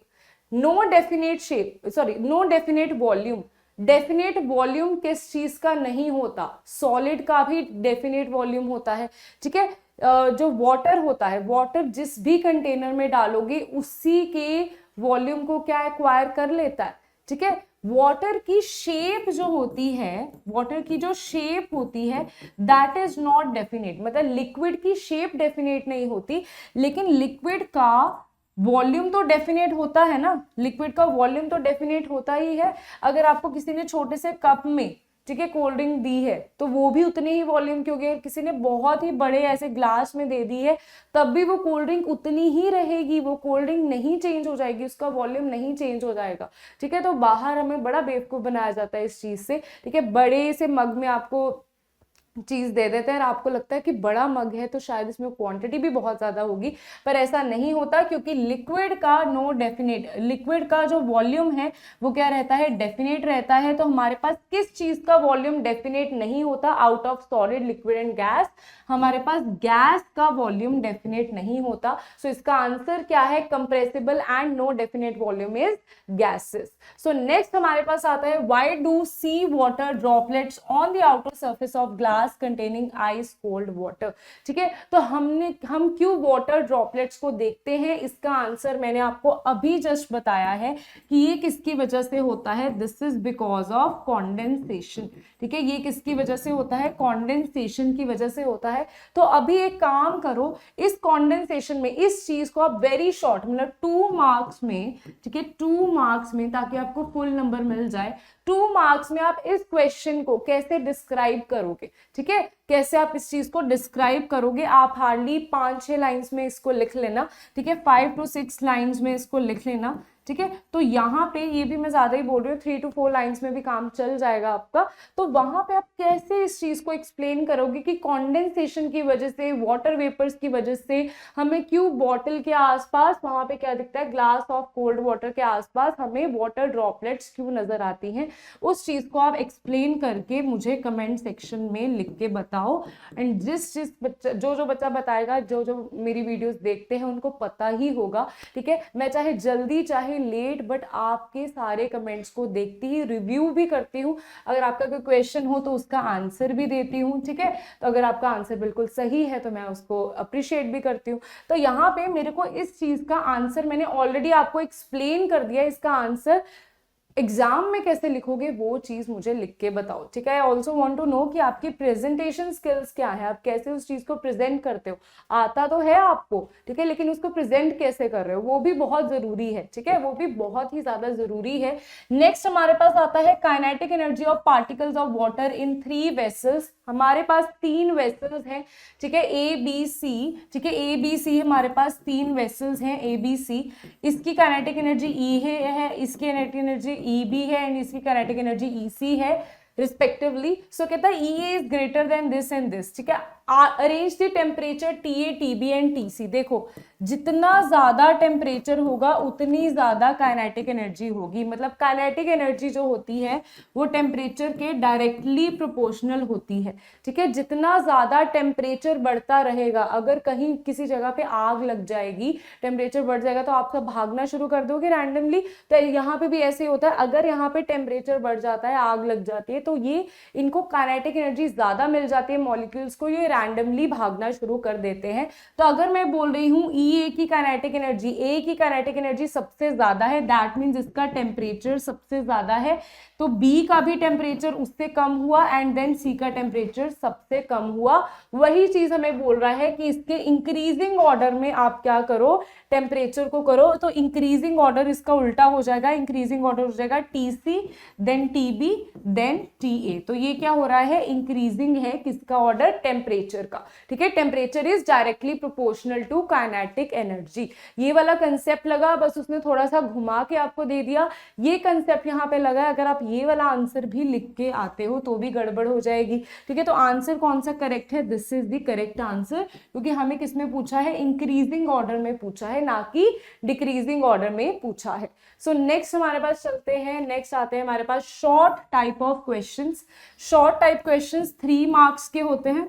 No definite shape, sorry, no definite volume. Definite volume किस चीज का नहीं होता, सॉलिड का भी डेफिनेट वॉल्यूम होता है। ठीक है, जो वाटर होता है, वाटर जिस भी कंटेनर में डालोगे उसी के वॉल्यूम को क्या एक्वायर कर लेता है। ठीक है, वाटर की शेप जो होती है, वाटर की जो शेप होती है दैट इज नॉट डेफिनेट, मतलब लिक्विड की शेप डेफिनेट नहीं होती, लेकिन लिक्विड का वॉल्यूम तो डेफिनेट होता है ना, लिक्विड का वॉल्यूम तो डेफिनेट होता ही है। अगर आपको किसी ने छोटे से कप में, ठीक है, कोल्ड ड्रिंक दी है तो वो भी उतनी ही वॉल्यूम की होगी। किसी ने बहुत ही बड़े ऐसे ग्लास में दे दी है तब भी वो कोल्ड ड्रिंक उतनी ही रहेगी, वो कोल्ड ड्रिंक नहीं चेंज हो जाएगी, उसका वॉल्यूम नहीं चेंज हो जाएगा। ठीक है, तो बाहर हमें बड़ा बेवकूफ बनाया जाता है इस चीज से। ठीक है, बड़े से मग में आपको चीज दे देते हैं और आपको लगता है कि बड़ा मग है तो शायद इसमें क्वांटिटी भी बहुत ज्यादा होगी, पर ऐसा नहीं होता, क्योंकि लिक्विड का नो डेफिनेट, लिक्विड का जो वॉल्यूम है वो क्या रहता है, डेफिनेट रहता है। तो हमारे पास किस चीज का वॉल्यूम डेफिनेट नहीं होता, out of solid, liquid and gas, हमारे पास गैस का वॉल्यूम डेफिनेट नहीं होता। सो इसका आंसर क्या है, compressible and no definite volume is gases. So next हमारे पास आता है, why do see water droplets on the outer surface of glass containing ice cold water. ठीक है, तो हम क्यों वाटर ड्रॉपलेट्स को देखते हैं, इसका आंसर मैंने आपको अभी जस्ट बताया है कि ये किसकी वजह से होता है, this is because of condensation. ठीक है, ये किसकी वजह से होता है, कॉन्डेंसेशन की वजह से होता है। तो अभी एक काम करो, इस कॉन्डेंसेशन में इस चीज को आप वेरी शॉर्ट, मतलब 2 मार्क्स में, ठीक है, 2 मार्क्स में, ताकि आपको फुल नंबर मिल जाए, 2 मार्क्स में आप इस क्वेश्चन को कैसे डिस्क्राइब करोगे। ठीक है, कैसे आप इस चीज को डिस्क्राइब करोगे, आप हार्डली 5-6 लाइंस में इसको लिख लेना। ठीक है, 5 to 6 लाइंस में इसको लिख लेना। ठीक है। तो यहाँ पे ये भी मैं ज्यादा ही बोल रही हूँ, 3 to 4 लाइन्स में भी काम चल जाएगा आपका। तो वहां पे आप कैसे इस चीज को एक्सप्लेन करोगे कि कॉन्डेंसेशन की वजह से, वाटर वेपर्स की वजह से हमें क्यों बॉटल के आसपास वहां पे क्या दिखता है, ग्लास ऑफ कोल्ड वाटर के आसपास हमें वाटर ड्रॉपलेट्स क्यों नजर आती हैं। उस चीज को आप एक्सप्लेन करके मुझे कमेंट सेक्शन में लिख के बताओ। एंड जिस बच्चा जो बच्चा बताएगा, जो मेरी वीडियोस देखते हैं उनको पता ही होगा, ठीक है। मैं चाहे जल्दी चाहे लेट, बट आपके सारे कमेंट्स को देखती ही, रिव्यू भी करती हूँ। अगर आपका कोई क्वेश्चन हो तो उसका आंसर भी देती हूँ, ठीक है। तो अगर आपका आंसर बिल्कुल सही है तो मैं उसको अप्रिशिएट भी करती हूँ। तो यहाँ पे मेरे को इस चीज का आंसर मैंने ऑलरेडी आपको एक्सप्लेन कर दिया। इसका आंसर एग्जाम में कैसे लिखोगे वो चीज मुझे लिख के बताओ, ठीक है। I also want to know कि आपकी प्रेजेंटेशन स्किल्स क्या है, आप कैसे उस चीज को प्रेजेंट करते हो। आता तो है आपको, ठीक है, लेकिन उसको प्रेजेंट कैसे कर रहे हो वो भी बहुत जरूरी है, ठीक है, वो भी बहुत ही ज्यादा जरूरी है। नेक्स्ट हमारे पास आता है kinetic energy of particles of water in 3 vessels. हमारे पास 3 वेसल्स हैं, ठीक है, ए बी सी, ठीक है, ए बी सी हमारे पास 3 वेसल्स हैं, ए बी सी। इसकी काइनेटिक एनर्जी ई है, इसकी काइनेटिक एनर्जी ई बी है, एंड इसकी काइनेटिक एनर्जी ई सी है रिस्पेक्टिवली। सो कहता है E A is greater than this and this, ठीक है। Arrange the temperature T A T B and T C. देखो जितना ज्यादा टेम्परेचर होगा उतनी ज्यादा काइनेटिक एनर्जी होगी। मतलब काइनेटिक एनर्जी जो होती है वो टेम्परेचर के डायरेक्टली प्रोपोर्शनल होती है, ठीक है। जितना ज्यादा टेम्परेचर बढ़ता रहेगा, अगर कहीं किसी जगह पे आग लग जाएगी, टेम्परेचर बढ़ जाएगा तो आप सब भागना शुरू कर दोगे रैंडमली। तो यहाँ पे भी ऐसे ही होता है, अगर यहाँ पे टेम्परेचर बढ़ जाता है, आग लग जाती है, तो ये इनको काइनेटिक एनर्जी ज्यादा मिल जाती है मॉलिक्यूल्स को, ये रैंडमली भागना शुरू कर देते हैं। तो अगर मैं बोल रही हूँ ई ए की काइनेटिक एनर्जी, ए की काइनेटिक एनर्जी सबसे ज्यादा है, दैट मीन्स इसका टेम्परेचर सबसे ज्यादा है। तो बी का भी टेम्परेचर उससे कम हुआ, एंड देन सी का टेम्परेचर सबसे कम हुआ। वही चीज हमें बोल रहा है कि इसके इंक्रीजिंग ऑर्डर में आप क्या करो, टेम्परेचर को करो। तो इंक्रीजिंग ऑर्डर इसका उल्टा हो जाएगा, इंक्रीजिंग ऑर्डर हो जाएगा T C, then T B, then T A. तो ये क्या हो रहा है, इंक्रीजिंग है किसका ऑर्डर, टेम्परेचर का, ठीक है। Temperature is directly proportional to kinetic energy. ये वाला कंसेप्ट लगा, बस उसने थोड़ा सा घुमा के आपको दे दिया। ये कंसेप्ट यहाँ पे लगा, अगर आप ये वाला आंसर भी लिख के आते हो तो भी गड़बड़ हो जाएगी, ठीक है। तो आंसर कौन सा करेक्ट है, this is the correct answer, क्योंकि हमें किसमें पूछा है, इंक्रीजिंग ऑर्डर में पूछा है, ना कि डिक्रीजिंग ऑर्डर में पूछा है। सो नेक्स्ट हमारे पास चलते हैं, नेक्स्ट आते हैं हमारे पास short type of questions. Short type questions 3 marks के होते हैं,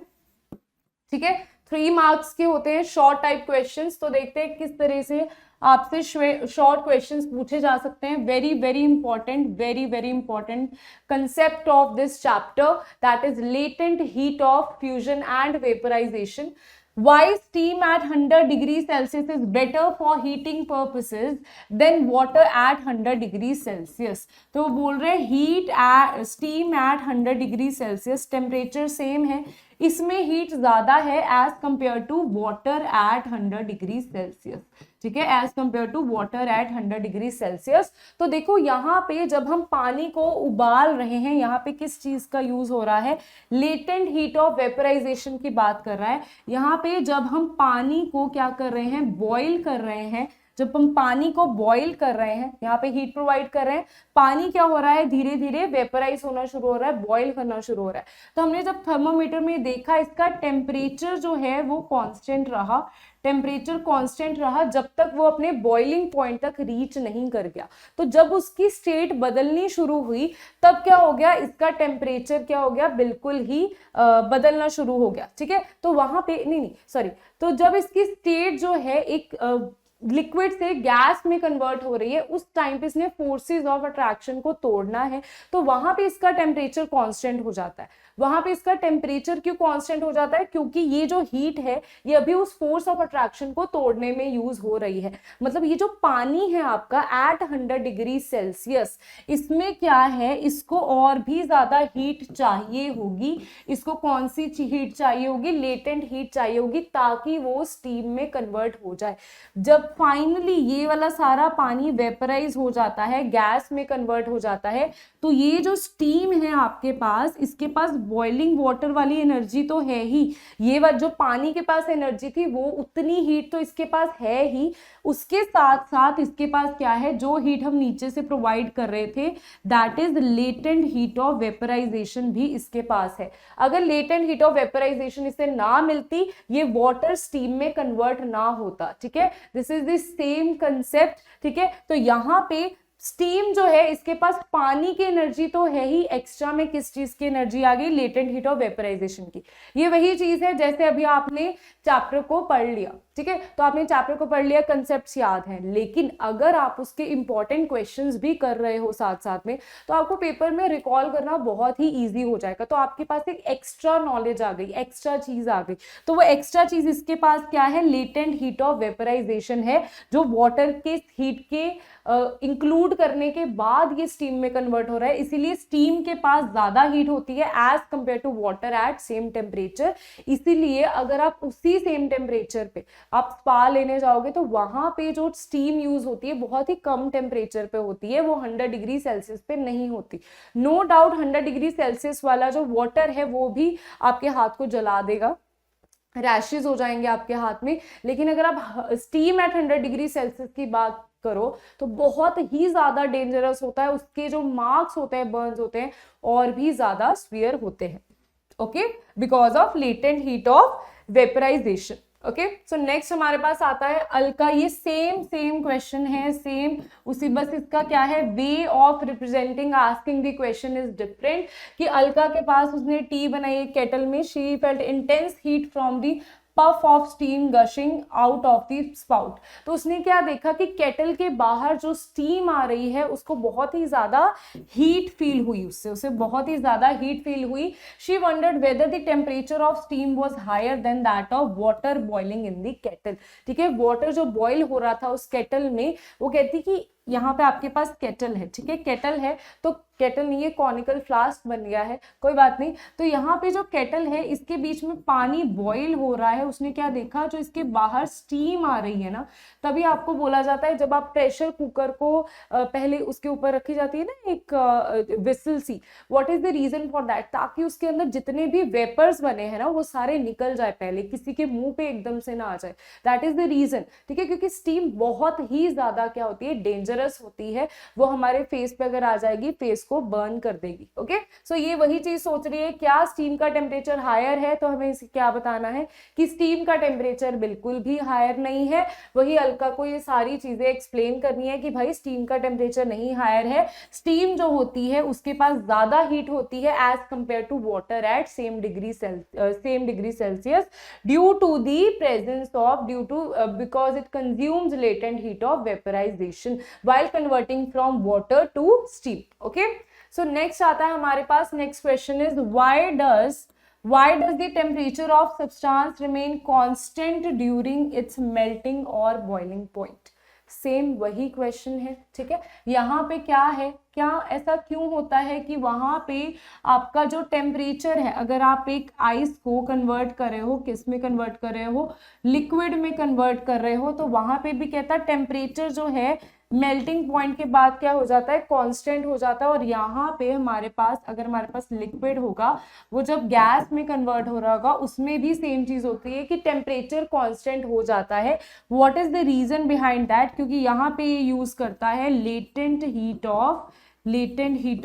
ठीक है, 3 मार्क्स के होते हैं शॉर्ट टाइप क्वेश्चंस। तो देखते हैं किस तरह से आपसे शॉर्ट क्वेश्चंस पूछे जा सकते हैं। Very very important, very very important concept of this chapter, that is latent heat of fusion and vaporization. Why steam at 100 degrees Celsius is better for heating purposes than water at 100 degrees Celsius? तो वो बोल रहे हैं steam at 100 degrees Celsius, temperature same है, इसमें heat ज्यादा है as compare to water at 100 degree Celsius, ठीक है, as compare to water at 100 degree Celsius. तो देखो यहाँ पे जब हम पानी को उबाल रहे हैं, यहाँ पे किस चीज का यूज हो रहा है, लेटेंट हीट ऑफ वेपराइजेशन की बात कर रहा है। यहाँ पे जब हम पानी को क्या कर रहे हैं, बॉईल कर रहे हैं, जब हम पानी को बॉईल कर रहे हैं, यहाँ पे हीट प्रोवाइड कर रहे हैं, पानी क्या हो रहा है, धीरे धीरे वेपराइज होना शुरू हो रहा है, बॉईल करना शुरू हो रहा है। तो हमने जब थर्मोमीटर में देखा, इसका टेम्परेचर जो है वो कांस्टेंट रहा, टेम्परेचर कांस्टेंट रहा जब तक वो अपने बॉइलिंग पॉइंट तक रीच नहीं कर गया। तो जब उसकी स्टेट बदलनी शुरू हुई तब क्या हो गया, इसका टेम्परेचर क्या हो गया, बिल्कुल ही बदलना शुरू हो गया, ठीक है। तो वहां पे नहीं सॉरी, तो जब इसकी स्टेट जो है एक लिक्विड से गैस में कन्वर्ट हो रही है, उस टाइम पे इसने फोर्सेस ऑफ अट्रैक्शन को तोड़ना है, तो वहां पे इसका टेम्परेचर कांस्टेंट हो जाता है। वहां पे इसका टेम्परेचर क्यों कांस्टेंट हो जाता है, क्योंकि ये जो हीट है ये अभी उस फोर्स ऑफ अट्रैक्शन को तोड़ने में यूज हो रही है। मतलब ये जो पानी है आपका एट 100 डिग्री सेल्सियस, इसमें क्या है, इसको और भी ज्यादा हीट चाहिए होगी। इसको कौन सी हीट चाहिए होगी, लेटेंट हीट चाहिए होगी, ताकि वो स्टीम में कन्वर्ट हो जाए। जब जब फाइनली ये वाला सारा पानी वेपराइज हो जाता है, गैस में कन्वर्ट हो जाता है, तो ये जो स्टीम है आपके पास, इसके पास बॉइलिंग वाटर वाली एनर्जी तो है ही, ये जो पानी के पास एनर्जी थी वो उतनी हीट तो इसके पास है ही, उसके साथ साथ इसके पास क्या है, जो हीट हम नीचे से प्रोवाइड कर रहे थे that is latent heat of vaporization भी इसके पास है। अगर लेटेंट हीट ऑफ वेपराइजेशन इसे ना मिलती, ये वाटर स्टीम में कन्वर्ट ना होता। ठीक है, this is the same concept. ठीक है, तो यहाँ पे स्टीम जो है इसके पास पानी की एनर्जी तो है ही, एक्स्ट्रा में किस चीज की एनर्जी आ गई, लेटेंट हीट ऑफ वेपराइजेशन की। ये वही चीज है जैसे अभी आपने चैप्टर को पढ़ लिया, ठीक है, तो आपने चैप्टर को पढ़ लिया, कंसेप्ट्स याद हैं, लेकिन अगर आप उसके इंपॉर्टेंट क्वेश्चंस भी कर रहे हो साथ साथ में, तो आपको पेपर में रिकॉल करना बहुत ही ईजी हो जाएगा। तो आपके पास एक एक्स्ट्रा नॉलेज आ गई, एक्स्ट्रा चीज आ गई। तो वो एक्स्ट्रा चीज इसके पास क्या है, लेटेंट हीट ऑफ वेपराइजेशन है, जो वाटर के हीट के इंक्लूड करने के बाद ये स्टीम में कन्वर्ट हो रहा है। इसीलिए स्टीम के पास ज्यादा हीट होती है as compare to water at same temperature. इसीलिए अगर आप उसी सेम टेम्परेचर पे आप स्पा लेने जाओगे तो वहां पे जो स्टीम यूज होती है बहुत ही कम टेम्परेचर पे होती है, वो 100 डिग्री सेल्सियस पे नहीं होती। नो डाउट 100 डिग्री सेल्सियस वाला जो वाटर है वो भी आपके हाथ को जला देगा, रैशेज हो जाएंगे आपके हाथ में, लेकिन अगर आप स्टीम एट 100 डिग्री सेल्सियस की बात करो तो बहुत ही ज्यादा डेंजरस होता है, उसके जो मार्क्स होते हैं, बर्न्स होते हैं, और भी ज्यादा स्फीयर होते हैं। Okay, because of latent heat of vaporization. Okay, so next हमारे पास आता है अल्का। ये सेम क्वेश्चन है, सेम उसी, बस इसका क्या है, way of representing asking the question is different. कि अल्का के पास उसने टी बनाई है केटल में, she felt intense heat from the puff of steam gushing out of the spout. तो उसने क्या देखा कि केटल के बाहर जो स्टीम आ रही है उसको बहुत ही ज्यादा हीट फील हुई, उससे उसे बहुत ही ज्यादा हीट फील हुई। She wondered whether the temperature of steam was higher than that of water boiling in the kettle. ठीक है, वाटर जो बॉइल हो रहा था उस केटल में, वो कहती कि यहाँ पे आपके पास केटल है, ठीक है, केटल है, तो केटल नहीं, ये कॉनिकल फ्लास्क बन गया है, कोई बात नहीं। तो यहाँ पे जो केटल है इसके बीच में पानी बॉईल हो रहा है, उसने क्या देखा, जो इसके बाहर स्टीम आ रही है ना, तभी आपको बोला जाता है, जब आप प्रेशर कुकर को पहले उसके ऊपर रखी जाती है ना एक विसल सी, what is the reason for that, ताकि उसके अंदर जितने भी वेपर्स बने हैं ना वो सारे निकल जाए पहले, किसी के मुंह पे एकदम से ना आ जाए, दैट इज द रीजन। ठीक है, क्योंकि स्टीम बहुत ही ज्यादा क्या होती है, डेंजरस होती है, वो हमारे फेस पे अगर आ जाएगी फेस को बर्न कर देगी। ओके, सो ये वही चीज सोच रही है, क्या स्टीम का टेम्परेचर हायर है, तो हमें इसे क्या बताना है कि स्टीम का टेम्परेचर बिल्कुल भी हायर नहीं है। वही अलका को ये सारी चीजें एक्सप्लेन करनी है कि भाई स्टीम का टेम्परेचर नहीं हायर है, स्टीम जो होती है उसके पास ज्यादा हीट होती है as compare to water at same degree Celsius due to the presence of because it consumes latent heat of vaporization while converting from water to steam. Okay, so next आता है हमारे पास, next question is why does the temperature of substance remain constant during its melting or boiling point? Same वही question है। ठीक है, यहाँ पे क्या है, क्या ऐसा क्यों होता है कि वहां पे आपका जो टेम्परेचर है, अगर आप एक आइस को कन्वर्ट कर रहे हो, किस में कन्वर्ट कर रहे हो, लिक्विड में कन्वर्ट कर रहे हो, तो वहां पे भी कहता है टेम्परेचर जो है मेल्टिंग पॉइंट के बाद क्या हो जाता है, कांस्टेंट हो जाता है। और यहाँ पे हमारे पास, अगर हमारे पास लिक्विड होगा, वो जब गैस में कन्वर्ट हो रहा होगा, उसमें भी सेम चीज होती है कि टेम्परेचर कांस्टेंट हो जाता है। What is the reason behind that, क्योंकि यहाँ पे ये यूज करता है लेटेंट हीट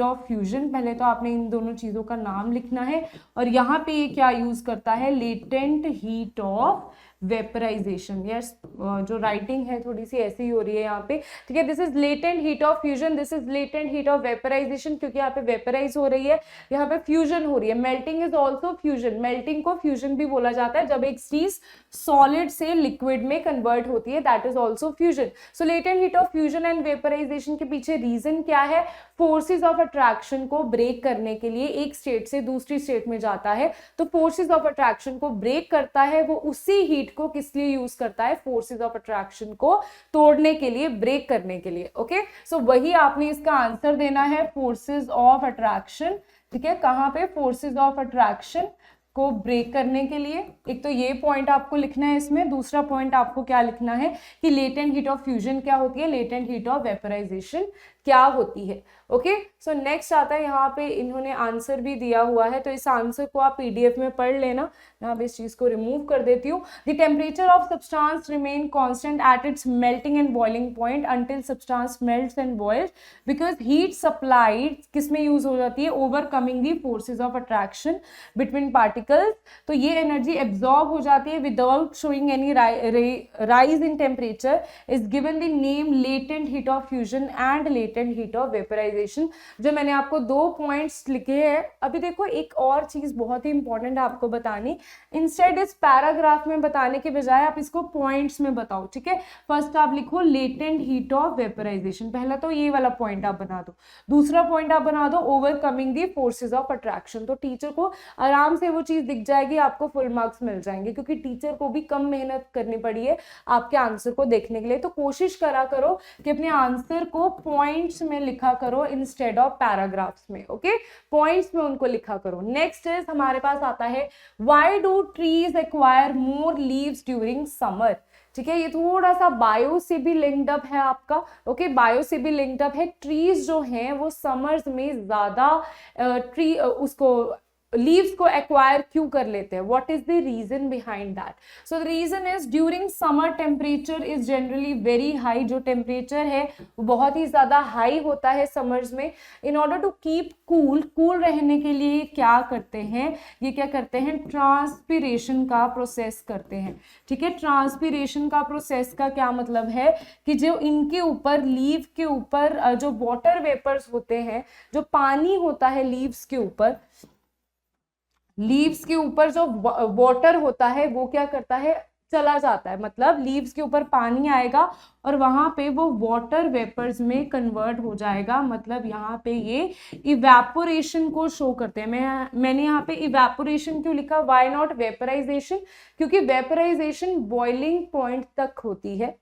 ऑफ फ्यूजन। पहले तो आपने इन दोनों चीजों का नाम लिखना है, और यहाँ पे ये क्या यूज करता है, latent heat of vaporization. Yes, जो राइटिंग है थोड़ी सी ऐसी ही हो रही है यहाँ पे। ठीक है, this is latent heat of fusion, this is latent heat of vaporization, क्योंकि यहाँ पे वेपराइज हो रही है, यहाँ पे फ्यूजन हो रही है। Melting is also fusion, melting को फ्यूजन भी बोला जाता है, जब एक चीज सॉलिड से लिक्विड में कन्वर्ट होती है, that is also fusion. So latent heat of fusion and vaporization के पीछे रीजन क्या है, फोर्सेज ऑफ अट्रैक्शन को ब्रेक करने के लिए एक स्टेट से दूसरी स्टेट में जाता है, तो फोर्सेज ऑफ अट्रैक्शन को ब्रेक करता है, वो उसी हीट को किस लिए यूज करता है, फोर्सेज ऑफ अट्रैक्शन को तोड़ने के लिए, ब्रेक करने के लिए। ओके, सो वही आपने इसका आंसर देना है, फोर्सेज ऑफ अट्रैक्शन। ठीक है, कहां पे, फोर्सेज ऑफ अट्रैक्शन, को ब्रेक करने के लिए। एक तो ये पॉइंट आपको लिखना है इसमें, दूसरा पॉइंट आपको क्या लिखना है कि लेटेंट हीट ऑफ फ्यूजन क्या होती है, लेटेंट हीट ऑफ वेपराइजेशन क्या होती है। ओके, सो नेक्स्ट आता है, यहाँ पे इन्होंने आंसर भी दिया हुआ है, तो इस आंसर को आप पीडीएफ में पढ़ लेना। यहाँ पे इस चीज को रिमूव कर देती हूँ। The temperature of substance remain constant at its melting and boiling point until substance melts and boils because heat supplied किस में यूज हो जाती है, overcoming the forces of attraction between particles. तो ये एनर्जी एब्जॉर्ब हो जाती है without showing any rise in temperature, is given the name latent heat of fusion and latent heat of vaporization. जो मैंने आपको 2 पॉइंट्स लिखे हैं। अभी देखो एक और चीज बहुत ही इंपॉर्टेंट है आपको बतानी, इंस्टेड इस पैराग्राफ में बताने के बजाय आप इसको पॉइंट्स में बताओ, ठीक है। फर्स्ट आप लिखो लेटेंट हीट ऑफ वेपराइजेशन, पहला तो ये वाला पॉइंट आप बना दो, दूसरा पॉइंट आप बना दो overcoming the forces of attraction. तो टीचर को आराम से वो चीज दिख जाएगी, आपको फुल मार्क्स मिल जाएंगे, क्योंकि टीचर को भी कम मेहनत करनी पड़ी है आपके आंसर को देखने के लिए। तो कोशिश करा करो कि अपने आंसर को पॉइंट्स में लिखा करो इंस्टेड ऑफ पैराग्राफ्स में। ओके, पॉइंट्स में उनको लिखा करो। नेक्स्ट इज हमारे पास आता है why do trees acquire more leaves during summer. ठीक है, ये थोड़ा सा बायो से भी लिंक्ड अप है आपका। ओके, बायो से भी लिंक्ड अप है। ट्रीज जो हैं वो समर्स में ज्यादा उसको लीव्स को एक्वायर क्यों कर लेते हैं, what is the reason behind that. So the reason is during summer temperature is generally very high. जो टेम्परेचर है वो बहुत ही ज्यादा हाई होता है समर्स में। In order to keep cool रहने के लिए क्या करते हैं, ये क्या करते हैं, ट्रांसपिरेशन का प्रोसेस करते हैं। ठीक है, ट्रांसपिरेशन का प्रोसेस का क्या मतलब है कि जो इनके ऊपर लीव के ऊपर जो वाटर वेपर्स होते हैं, जो पानी होता है लीव्स के ऊपर, लीव्स के ऊपर जो वाटर होता है वो क्या करता है, चला जाता है। मतलब लीव्स के ऊपर पानी आएगा और वहां पे वो वाटर वेपर्स में कन्वर्ट हो जाएगा। मतलब यहाँ पे ये इवेपोरेशन को शो करते हैं। मैंने यहाँ पे इवेपोरेशन क्यों लिखा, व्हाई नॉट वेपराइजेशन, क्योंकि वेपराइजेशन बॉइलिंग पॉइंट तक होती है,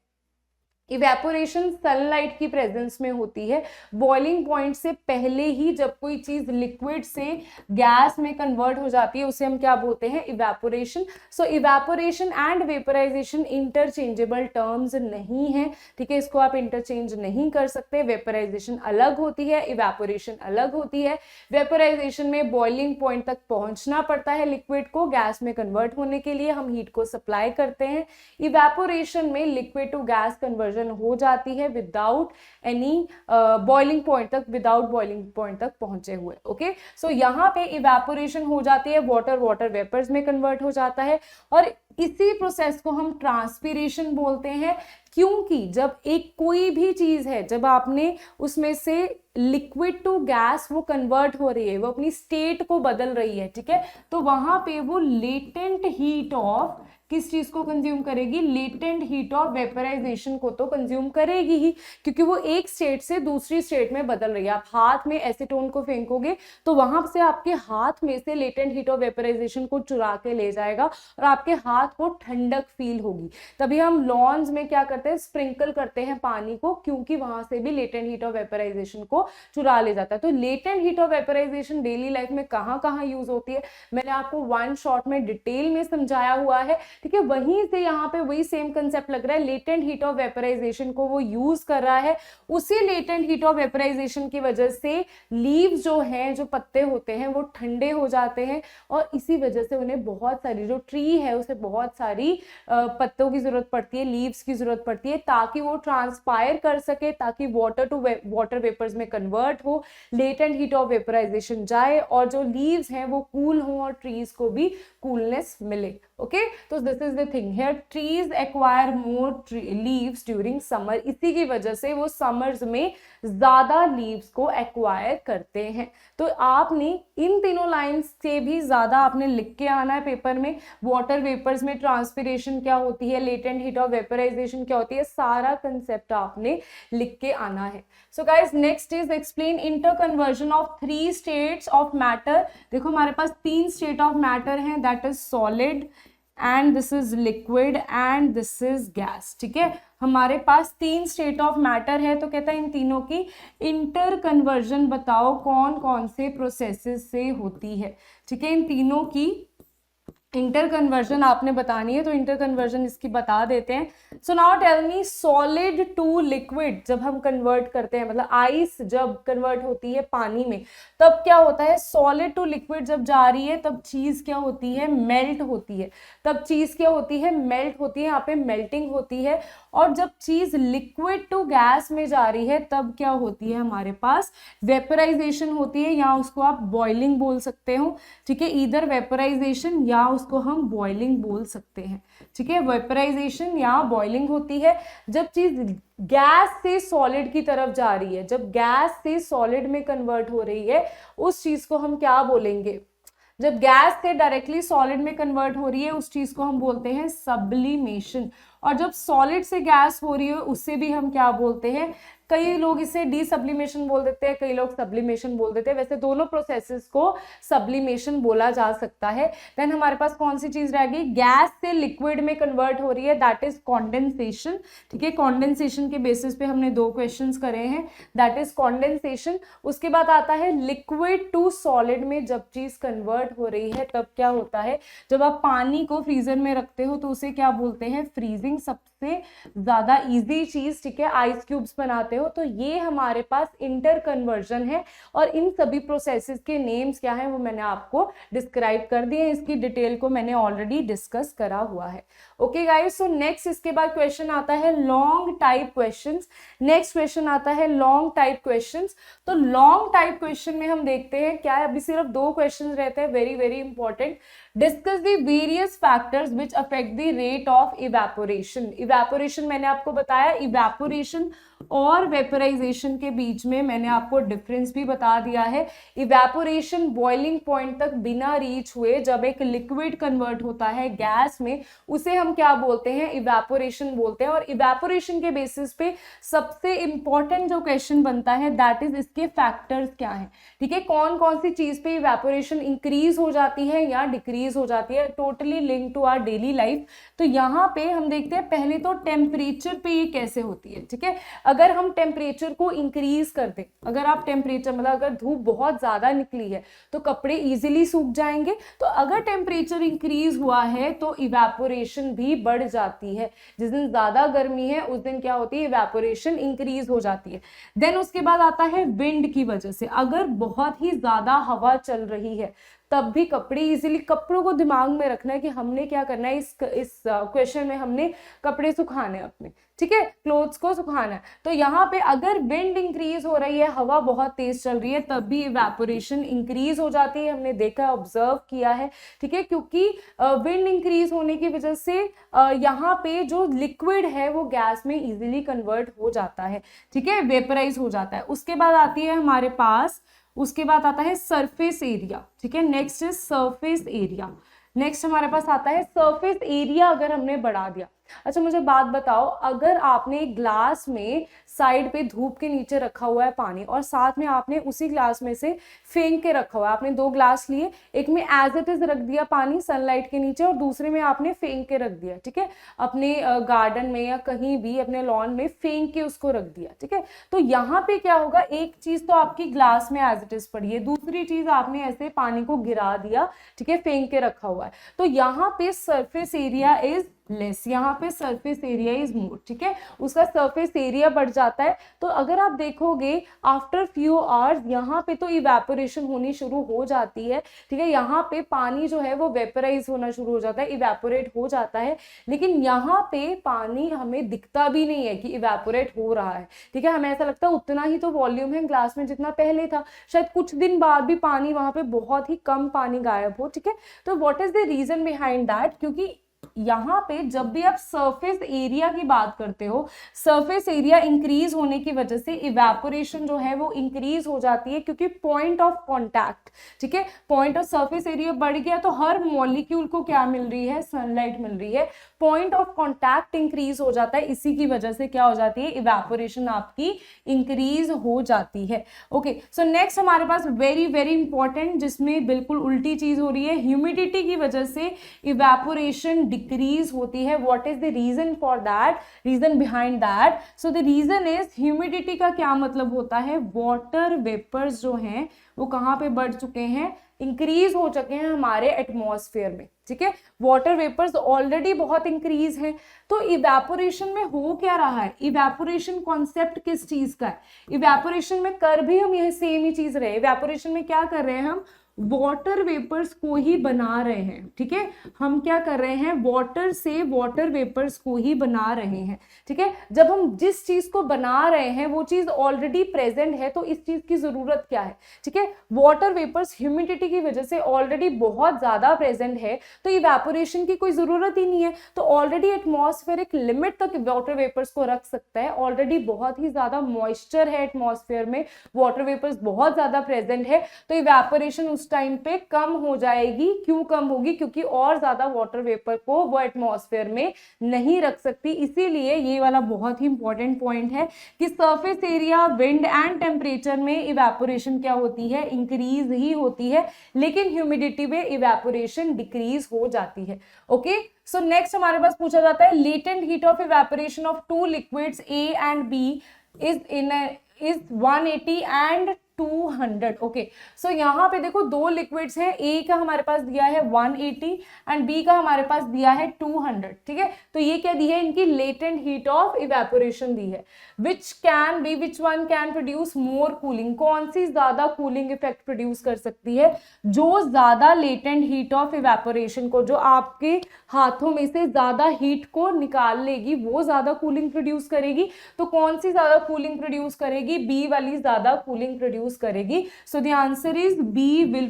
इवेपोरेशन सनलाइट की प्रेजेंस में होती है। बॉइलिंग पॉइंट से पहले ही जब कोई चीज लिक्विड से गैस में कन्वर्ट हो जाती है उसे हम क्या बोलते हैं, evaporation. So evaporation and vaporization interchangeable terms नहीं है। ठीक है, इसको आप इंटरचेंज नहीं कर सकते। वेपराइजेशन अलग होती है, इवेपोरेशन अलग होती है। वेपराइजेशन में बॉइलिंग पॉइंट तक पहुंचना पड़ता है लिक्विड को गैस में कन्वर्ट होने के लिए, हम हीट को सप्लाई करते हैं। इवेपोरेशन में लिक्विड टू गैस कन्वर्जन हो जाती है विदाउट एनी बॉइलिंग पॉइंट तक, विदाउट बॉइलिंग पॉइंट तक पहुंचे हुए। ओके, सो यहाँ पे इवेपोरेशन हो जाती है, वाटर वेपर्स में कन्वर्ट हो जाता है, और इसी प्रोसेस को हम ट्रांसपिरेशन बोलते हैं। क्योंकि जब एक कोई भी चीज है, जब आपने उसमें से लिक्विड टू गैस वो कन्वर्ट हो रही है, वो अपनी स्टेट को बदल रही है, ठीक है, तो वहां पे वो लेटेंट हीट ऑफ किस चीज को कंज्यूम करेगी, लेटेंट हीट ऑफ वेपराइजेशन को तो कंज्यूम करेगी ही, क्योंकि वो एक स्टेट से दूसरी स्टेट में बदल रही है। आप हाथ में एसीटोन को फेंकोगे तो वहां से आपके हाथ में से लेटेंट हीट ऑफ वेपराइजेशन को चुरा के ले जाएगा और आपके हाथ को ठंडक फील होगी। तभी हम लॉन्स में क्या करते हैं, स्प्रिंकल करते हैं पानी को, क्योंकि वहां से भी लेटेंट हीट ऑफ वेपराइजेशन को चुरा ले जाता है। तो latent heat of vaporization daily life में कहाँ कहाँ यूज होती है, मैंने आपको वन शॉट में डिटेल में समझाया हुआ है। ठीक है, वहीं से यहाँ पे वही सेम कंसेप्ट लग रहा है, लेटेंट हीट ऑफ वेपराइजेशन को वो यूज कर रहा है। उसी लेटेंट हीट ऑफ वेपराइजेशन की वजह से लीव्स जो हैं, जो पत्ते होते हैं वो ठंडे हो जाते हैं, और इसी वजह से उन्हें बहुत सारी, जो ट्री है उसे बहुत सारी पत्तों की जरूरत पड़ती है, लीव्स की जरूरत पड़ती है, ताकि वो ट्रांसपायर कर सके, ताकि वाटर टू वाटर वेपर्स में कन्वर्ट हो, लेटेंट हीट ऑफ वेपराइजेशन जाए और जो लीव्स हैं वो कूल हो और ट्रीज को भी कूलनेस मिले। ओके, तो this is the thing here, trees acquire more leaves during summer. इसी की वजह से वो समर्स में ज्यादा लीव्स को एक्वायर करते हैं। तो आपने इन तीनों लाइंस से भी ज्यादा आपने लिख के आना है पेपर में। वाटर वेपर्स में ट्रांसपिरेशन क्या होती है, लेटेंट हीट ऑफ वेपराइजेशन क्या होती है, सारा कंसेप्ट आपने लिख के आना है। So guys, next is explain inter conversion of 3 states of matter. देखो हमारे पास 3 स्टेट ऑफ मैटर हैं, that is solid and this is liquid and this is gas. ठीक है, हमारे पास 3 स्टेट ऑफ मैटर है, तो कहता है इन तीनों की इंटर कन्वर्जन बताओ कौन कौन से प्रोसेसेस से होती है। ठीक है, इन तीनों की इंटर कन्वर्जन आपने बतानी है, तो इंटर कन्वर्जन इसकी बता देते हैं। So now tell me, solid to liquid जब हम कन्वर्ट करते हैं, मतलब आइस जब कन्वर्ट होती है पानी में, तब क्या होता है, सॉलिड टू लिक्विड जब जा रही है तब चीज क्या होती है, मेल्ट होती है। तब चीज क्या होती है, मेल्ट होती है, यहाँ पे मेल्टिंग होती है। और जब चीज लिक्विड टू गैस में जा रही है तब क्या होती है, हमारे पास वेपराइजेशन होती है, या उसको आप बॉइलिंग बोल सकते हो। ठीक है, इधर वेपराइजेशन या उसको हम बॉइलिंग बोल सकते हैं। ठीक है, वेपराइजेशन या बॉइलिंग होती है जब चीज गैस से सॉलिड की तरफ जा रही है। जब गैस से सॉलिड में कन्वर्ट हो रही है, उस चीज को हम क्या बोलेंगे, जब गैस से डायरेक्टली सॉलिड में कन्वर्ट हो रही है उस चीज को हम बोलते हैं सब्लिमेशन। और जब सॉलिड से गैस हो रही है उससे भी हम क्या बोलते हैं, कई लोग इसे डीसब्लिमेशन बोल देते हैं, कई लोग सब्लिमेशन बोल देते हैं। वैसे दोनों प्रोसेसेस को सब्लिमेशन बोला जा सकता है। देन हमारे पास कौन सी चीज रहेगी, गैस से लिक्विड में कन्वर्ट हो रही है, दैट इज कॉन्डेंसेशन। ठीक है, कॉन्डेंसेशन के बेसिस पे हमने 2 क्वेश्चंस करे हैं, दैट इज कॉन्डेंसेशन। उसके बाद आता है लिक्विड टू सॉलिड में जब चीज कन्वर्ट हो रही है तब क्या होता है, जब आप पानी को फ्रीजर में रखते हो तो उसे क्या बोलते हैं, फ्रीजिंग। सबसे ज्यादा इजी चीज, ठीक है, आइस क्यूब्स बनाते हो। तो ये हमारे पास इंटर कन्वर्जन है, और इन सभी प्रोसेसेस के नेम्स क्या हैं वो मैंने आपको डिस्क्राइब कर दिए। इसकी डिटेल को मैंने ऑलरेडी डिस्कस करा हुआ है। ओके गाइस, सो नेक्स्ट इसके बाद क्वेश्चन आता है long type questions. Next question आता है लॉन्ग टाइप क्वेश्चंस। तो लॉन्ग टाइप क्वेश्चन में हम देखते हैं क्या है, अभी सिर्फ 2 क्वेश्चन रहते हैं, very very important. Discuss the various factors which affect the rate of evaporation. Evaporation मैंने आपको बताया, इवेपोरेशन और वेपराइजेशन के बीच में मैंने आपको डिफरेंस भी बता दिया है। इवेपोरेशन बॉइलिंग पॉइंट तक बिना रीच हुए जब एक लिक्विड कन्वर्ट होता है गैस में, उसे हम क्या बोलते हैं, इवेपोरेशन बोलते हैं। और इवेपोरेशन के बेसिस पे सबसे इंपॉर्टेंट जो क्वेश्चन बनता है दैट इज इसके फैक्टर्स क्या है। ठीक है, कौन कौन सी चीज पे इवेपोरेशन इंक्रीज हो जाती है या डिक्रीज हो जाती है, totally link to our daily life. तो यहाँ पे हम देखते हैं पहले तो टेम्परेचर पे ये कैसे होती है। ठीक है, अगर हम टेम्परेचर को इंक्रीज कर दें, अगर आप टेम्परेचर मतलब अगर धूप बहुत ज्यादा निकली है तो कपड़े इजीली सूख जाएंगे। तो अगर टेम्परेचर इंक्रीज हुआ है तो इवेपोरेशन भी बढ़ जाती है। जिस दिन ज्यादा गर्मी है उस दिन क्या होती है, इवेपोरेशन इंक्रीज हो जाती है। देन उसके बाद आता है विंड की वजह से, अगर बहुत ही ज्यादा हवा चल रही है तब भी कपड़े इजीली, कपड़ों को दिमाग में रखना है कि हमने क्या करना है, इस क्वेश्चन में हमने कपड़े सुखाने अपने, ठीक है, क्लोथ्स को सुखाना है। तो यहाँ पे अगर विंड इंक्रीज हो रही है, हवा बहुत तेज चल रही है, तब भी इवेपोरेशन इंक्रीज हो जाती है। हमने देखा, ऑब्जर्व किया है। ठीक है, क्योंकि विंड इंक्रीज होने की वजह से यहाँ पे जो लिक्विड है वो गैस में इजीली कन्वर्ट हो जाता है। ठीक है, वेपराइज हो जाता है। उसके बाद आती है हमारे पास, उसके बाद आता है सरफेस एरिया। ठीक है, next is surface area. Next हमारे पास आता है सरफेस एरिया अगर हमने बढ़ा दिया। अच्छा मुझे बात बताओ, अगर आपने एक ग्लास में साइड पे धूप के नीचे रखा हुआ है पानी, और साथ में आपने उसी ग्लास में से फेंक के रखा हुआ है, आपने 2 ग्लास लिए, एक में एज इट इज रख दिया पानी सनलाइट के नीचे और दूसरे में आपने फेंक के रख दिया। ठीक है, अपने गार्डन में या कहीं भी अपने लॉन में फेंक के उसको रख दिया। ठीक है, तो यहाँ पे क्या होगा, एक चीज तो आपकी ग्लास में एज इट इज पड़ी है, दूसरी चीज आपने ऐसे पानी को गिरा दिया, ठीक है, फेंक के रखा हुआ है। तो यहाँ पे सरफेस एरिया इज लेस, यहाँ पे सरफेस एरिया इज मोर। ठीक है, उसका सरफेस एरिया बढ़ जाता है। तो अगर आप देखोगे आफ्टर फ्यू आवर्स यहाँ पे तो इवेपोरेशन होनी शुरू हो जाती है। ठीक है, यहाँ पे पानी जो है वो वेपराइज होना शुरू हो जाता है, इवेपोरेट हो जाता है। लेकिन यहाँ पे पानी हमें दिखता भी नहीं है कि इवेपोरेट हो रहा है। ठीक है, हमें ऐसा लगता है उतना ही तो वॉल्यूम है ग्लास में जितना पहले था, शायद कुछ दिन बाद भी पानी वहां पे बहुत ही कम पानी गायब हो। ठीक है, तो what is the reason behind that, क्योंकि यहाँ पे जब भी आप सरफेस एरिया की बात करते हो, सरफेस एरिया इंक्रीज होने की वजह से इवेपोरेशन जो है वो इंक्रीज हो जाती है, क्योंकि पॉइंट ऑफ कांटेक्ट, ठीक है, पॉइंट ऑफ सरफेस एरिया बढ़ गया तो हर मॉलिक्यूल को क्या मिल रही है, सनलाइट मिल रही है, पॉइंट ऑफ कांटेक्ट इंक्रीज हो जाता है। इसी की वजह से क्या हो जाती है, इवेपोरेशन आपकी इंक्रीज हो जाती है। ओके, सो नेक्स्ट हमारे पास वेरी वेरी इंपॉर्टेंट, जिसमें बिल्कुल उल्टी चीज हो रही है, ह्यूमिडिटी की वजह से इवेपोरेशन डिक्रीज होती है. What is the reason for that, reason behind that? So the reason is humidity का क्या मतलब होता है, वाटर वेपर्स जो हैं वो कहाँ पे बढ़ चुके हैं, इंक्रीज हो चुके हैं हमारे एटमॉस्फेयर में. ठीक है, वाटर वेपर्स ऑलरेडी बहुत इंक्रीज हैं. तो इवेपोरेशन में हो क्या रहा है, इवेपोरेशन कॉन्सेप्ट किस चीज का है, इवेपोरेशन में कर भी हम यह सेम ही चीज रहे. इवेपोरेशन में क्या कर रहे हैं हम, वाटर वेपर्स को ही बना रहे हैं. ठीक है, हम क्या कर रहे हैं, वाटर से वाटर वेपर्स को ही बना रहे हैं. ठीक है, जब हम जिस चीज को बना रहे हैं वो चीज ऑलरेडी प्रेजेंट है तो इस चीज की जरूरत क्या है. ठीक है, वाटर वेपर्स ह्यूमिडिटी की वजह से ऑलरेडी बहुत ज्यादा प्रेजेंट है तो इवेपोरेशन की कोई जरूरत ही नहीं है. तो ऑलरेडी एटमॉस्फेयर एक लिमिट तक वाटर वेपर्स को रख सकता है. ऑलरेडी बहुत ही ज्यादा मॉइस्चर है एटमॉस्फेयर में, वाटर वेपर्स बहुत ज्यादा प्रेजेंट है, तो इवेपोरेशन उस टाइम पे कम हो जाएगी. क्यों कम होगी, क्योंकि और ज्यादा वाटर वेपर को वो एटमॉस्फेयर में नहीं रख सकती. इसीलिए ये वाला बहुत ही इंपॉर्टेंट पॉइंट है कि surface area, wind and temperature में इवेपोरेशन क्या होती है, इंक्रीज ही होती है, लेकिन ह्यूमिडिटी में इवेपोरेशन डिक्रीज हो जाती है. ओके, सो नेक्स्ट हमारे पास पूछा जाता है latent heat of evaporation of two liquids A and B is 180 and 200. Okay, so यहाँ पे देखो दो लिक्विड्स हैं, ए का हमारे पास दिया है 180 एंड बी का हमारे पास दिया है 200. ठीक है, तो ये क्या दी है, इनकी लेटेंट हीट ऑफ इवेपोरेशन दी है. Which one can produce more cooling, कौन सी ज्यादा कूलिंग इफेक्ट प्रोड्यूस कर सकती है, जो ज्यादा लेटेंट हीट ऑफ इवेपोरेशन को, जो आपके हाथों में से ज्यादा हीट को निकाल लेगी वो ज्यादा कूलिंग प्रोड्यूस करेगी. तो कौन सी ज्यादा कूलिंग प्रोड्यूस करेगी, बी वाली ज्यादा कूलिंग प्रोड्यूस करेगी. So the answer is B will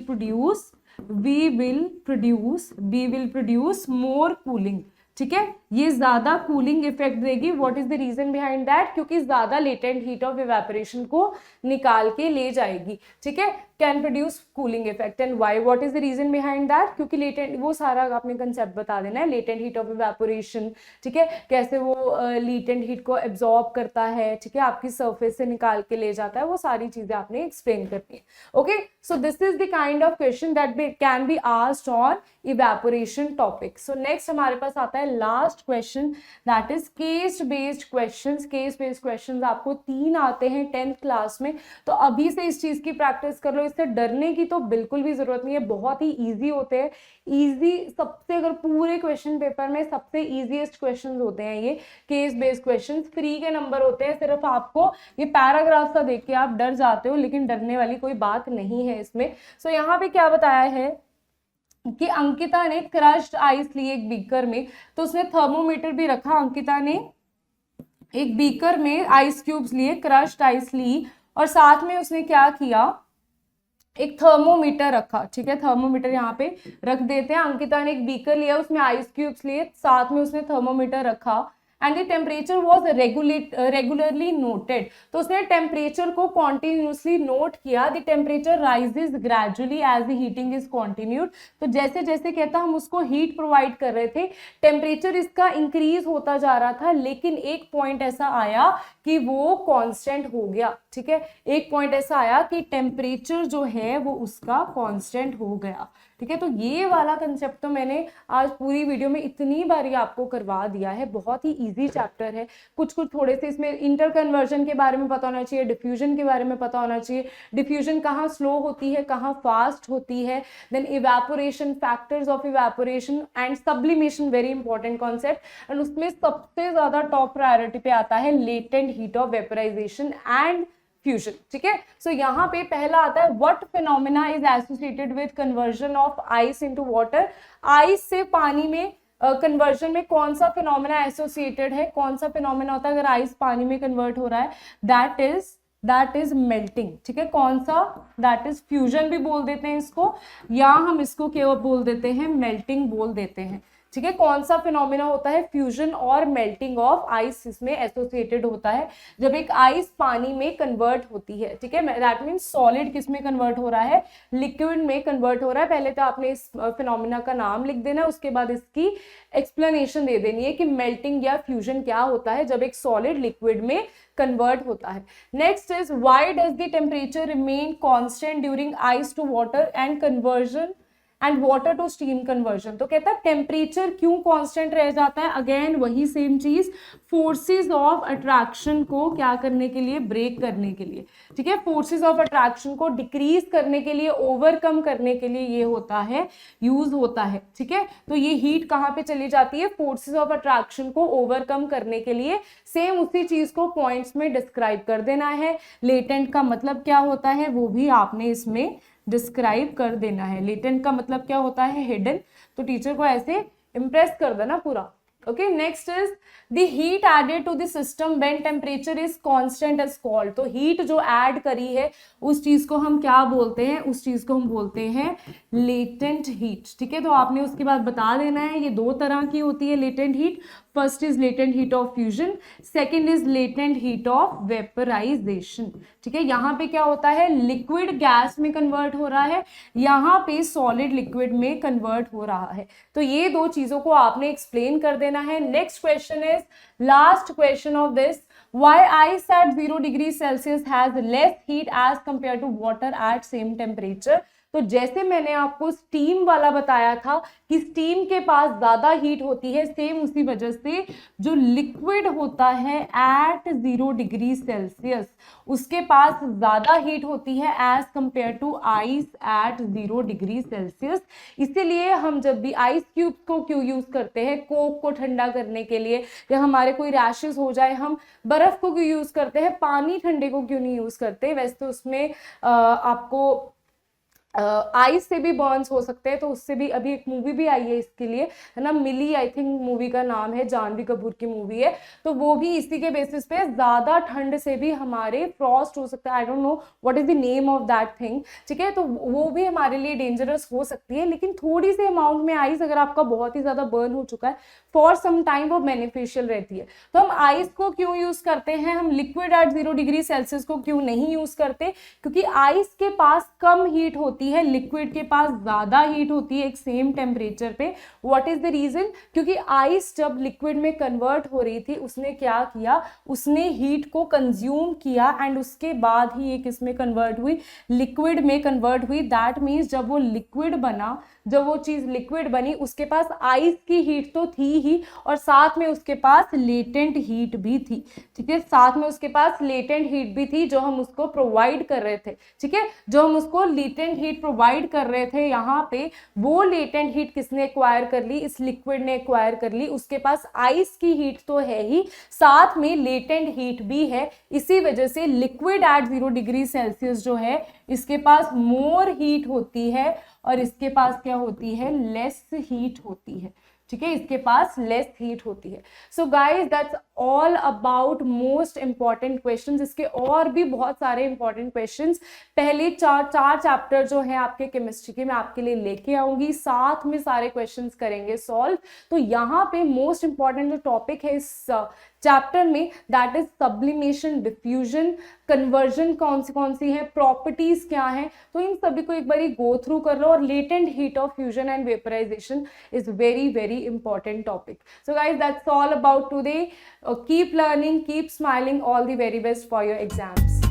produce more cooling. ठीक है, ये ज्यादा कूलिंग इफेक्ट देगी. What is the reason behind that, क्योंकि ज्यादा लेटेंट हीट ऑफ इवेपोरेशन को निकाल के ले जाएगी. ठीक है, can produce cooling effect and why, what is the reason behind that, क्योंकि लेटेंट, वो सारा आपने कंसेप्ट बता देना है, लेटेंट हीट ऑफ इवेपोरेशन. ठीक है, कैसे वो लेटेंट हीट को एब्जॉर्ब करता है, ठीक है, आपकी सरफेस से निकाल के ले जाता है, वो सारी चीजें आपने एक्सप्लेन करनी है. Okay, so this is the kind of question that can be asked on evaporation topic. So next हमारे पास आता है last question, that is case based questions. Case based questions आपको 3 आते हैं 10th क्लास में, तो अभी से इस चीज की प्रैक्टिस कर लो. इससे डरने की तो बिल्कुल भी जरूरत नहीं है, बहुत ही इजी होते हैं. इजी सबसे, अगर पूरे क्वेश्चन पेपर में सबसे इजीएस्ट क्वेश्चंस होते हैं ये केस बेस्ड क्वेश्चंस. फ्री के नंबर होते हैं, सिर्फ आपको ये पैराग्राफ सा देख के आप डर जाते हो, लेकिन डरने वाली कोई बात नहीं है इसमें. सो यहाँ पे क्या बताया है कि अंकिता ने क्रश्ड आइस ली एक बीकर में, तो उसने थर्मोमीटर भी रखा. अंकिता ने एक बीकर में आइस क्यूब्स लिए, क्रश्ड आइस ली, और साथ में उसने क्या किया, एक थर्मोमीटर रखा. ठीक है, थर्मोमीटर यहाँ पे रख देते हैं. अंकिता ने एक बीकर लिया, उसमें आइस क्यूब्स लिए, साथ में उसने थर्मोमीटर रखा, and the temperature was regularly noted. तो उसने टेम्परेचर को कॉन्टिन्यूसली नोट किया. The temperature rises gradually as the heating is continued. तो जैसे जैसे कहता हम उसको हीट प्रोवाइड कर रहे थे, टेम्परेचर इसका इंक्रीज होता जा रहा था, लेकिन एक पॉइंट ऐसा आया कि वो कांस्टेंट हो गया. ठीक है, एक पॉइंट ऐसा आया कि टेम्परेचर जो है वो उसका कांस्टेंट हो गया. ठीक है, तो ये वाला कंसेप्ट तो मैंने आज पूरी वीडियो में इतनी बारी आपको करवा दिया है. बहुत ही इजी चैप्टर है. कुछ थोड़े से इसमें इंटर कन्वर्जन के बारे में पता होना चाहिए, डिफ्यूजन के बारे में पता होना चाहिए, डिफ्यूजन कहाँ स्लो होती है, कहाँ फास्ट होती है, then evaporation, factors of evaporation and sublimation, very important concept. And उसमें सबसे ज्यादा टॉप प्रायोरिटी पे आता है latent heat of vaporization and fusion. ठीक है, सो यहाँ पे पहला आता है what phenomena is associated with conversion of ice into water. Ice से पानी में कन्वर्जन में कौन सा फिनोमेना एसोसिएटेड है, कौन सा फिनोमेना होता है अगर आइस पानी में कन्वर्ट हो रहा है, दैट इज मेल्टिंग. ठीक है, कौन सा, दैट इज फ्यूजन भी बोल देते हैं इसको, या हम इसको क्या बोल देते हैं, मेल्टिंग बोल देते हैं. ठीक है, कौन सा फिनोमेना होता है, फ्यूजन और मेल्टिंग ऑफ आइस इसमें एसोसिएटेड होता है जब एक आइस पानी में कन्वर्ट होती है. ठीक है, दैट मीन्स सॉलिड किस में कन्वर्ट हो रहा है, लिक्विड में कन्वर्ट हो रहा है. पहले तो आपने इस फिनोमेना का नाम लिख देना, उसके बाद इसकी एक्सप्लेनेशन दे देनी है कि मेल्टिंग या फ्यूजन क्या होता है जब एक सॉलिड लिक्विड में कन्वर्ट होता है. Next is why does the temperature remain constant during ice to water and conversion and water to steam conversion. तो कहता है टेम्परेचर क्यों कांस्टेंट रह जाता है, अगेन वही सेम चीज, फोर्सेस ऑफ अट्रैक्शन को क्या करने के लिए, ब्रेक करने के लिए, ठीक है, फोर्सेस ऑफ अट्रैक्शन को डिक्रीज करने के लिए, ओवरकम करने के लिए ये होता है, यूज होता है, ठीक है। तो ये हीट कहाँ पे चली जाती है, फोर्सेस ऑफ अट्रैक्शन को ओवरकम करने के लिए। सेम उसी चीज को पॉइंट्स में डिस्क्राइब कर देना है। लेटेंट का मतलब क्या होता है वो भी आपने इसमें डिस्क्राइब कर देना है। लेटेंट का मतलब क्या होता है, हिडन। तो टीचर को ऐसे इंप्रेस कर देना पूरा। Okay, next is the heat added to the system when temperature is constant is called। तो heat जो add करी है उस चीज को हम क्या बोलते हैं, उस चीज को हम बोलते हैं latent heat, ठीक है। तो आपने उसके बाद बता देना है ये दो तरह की होती है latent heat। First is latent heat of fusion, second is latent heat of vaporization, ठीक है। यहाँ पे क्या होता है, लिक्विड गैस में कन्वर्ट हो रहा है, यहाँ पे सॉलिड लिक्विड में कन्वर्ट हो रहा है। तो ये दो चीजों को आपने एक्सप्लेन कर देना है। Next question is last question of this, why ice at 0 degree Celsius has less heat as compared to water at same temperature। तो जैसे मैंने आपको स्टीम वाला बताया था कि स्टीम के पास ज्यादा हीट होती है, सेम उसी वजह से जो लिक्विड होता है एट 0 डिग्री सेल्सियस उसके पास ज्यादा हीट होती है as compare to ice at 0 degree Celsius. इसीलिए हम जब भी आइस क्यूब को क्यों यूज करते हैं, कोक को ठंडा करने के लिए, या हमारे कोई रैशेस हो जाए हम बर्फ को क्यों यूज करते हैं, पानी ठंडे को क्यों नहीं यूज करते। वैसे तो उसमें आपको आइस से भी बर्न्स हो सकते हैं, तो उससे भी अभी एक मूवी भी आई है इसके लिए, है ना, मिली, आई थिंक मूवी का नाम है, जानवी कपूर की मूवी है। तो वो भी इसी के बेसिस पे ज्यादा ठंड से भी हमारे फ्रॉस्ट हो सकता है, I don't know what is the name of that thing, ठीक है। तो वो भी हमारे लिए डेंजरस हो सकती है, लेकिन थोड़ी सी अमाउंट में आइस अगर आपका बहुत ही ज्यादा बर्न हो चुका है फॉर सम टाइम वो बेनिफिशियल रहती है। तो हम आइस को क्यों यूज करते हैं, हम लिक्विड एट 0 डिग्री सेल्सियस को क्यों नहीं यूज करते, क्योंकि आइस के पास कम हीट होती है, लिक्विड के पास ज्यादा हीट होती है एक सेम टेम्परेचर पे। व्हाट इज द रीजन, क्योंकि आइस जब लिक्विड में कन्वर्ट हो रही थी उसने क्या किया, उसने हीट को कंज्यूम किया एंड उसके बाद ही एक इसमें कन्वर्ट हुई, लिक्विड में कन्वर्ट हुई। दैट मीन्स जब वो लिक्विड बना, जब वो चीज लिक्विड बनी, उसके पास आइस की हीट तो थी ही और साथ में उसके पास लेटेंट हीट भी थी, ठीक है, साथ में उसके पास लेटेंट हीट भी थी जो हम उसको प्रोवाइड कर रहे थे, ठीक है, जो हम उसको लेटेंट हीट प्रोवाइड कर रहे थे। यहाँ पे वो लेटेंट हीट किसने एक्वायर कर ली, इस लिक्विड ने एक्वायर कर ली। उसके पास आइस की हीट तो है ही, साथ में लेटेंट हीट भी है। इसी वजह से लिक्विड एट 0 डिग्री सेल्सियस जो है इसके पास मोर हीट होती है और इसके पास क्या होती है, लेस हीट होती है, ठीक है, इसके पास लेस हीट होती है। सो guys that's all about most important questions. इसके और भी बहुत सारे इंपॉर्टेंट क्वेश्चंस पहले चार चैप्टर जो है आपके केमिस्ट्री के मैं आपके लिए लेके आऊंगी, साथ में सारे क्वेश्चंस करेंगे सॉल्व। तो यहाँ पे मोस्ट इंपॉर्टेंट जो टॉपिक है इस चैप्टर में that is sublimation, diffusion, conversion कौन सी है, प्रॉपर्टीज क्या है, तो इन सभी को एक बार गो थ्रू कर लो। और latent heat of fusion and vaporization is very very important topic. So guys that's all about today. Keep learning, keep smiling, all the very best for your exams.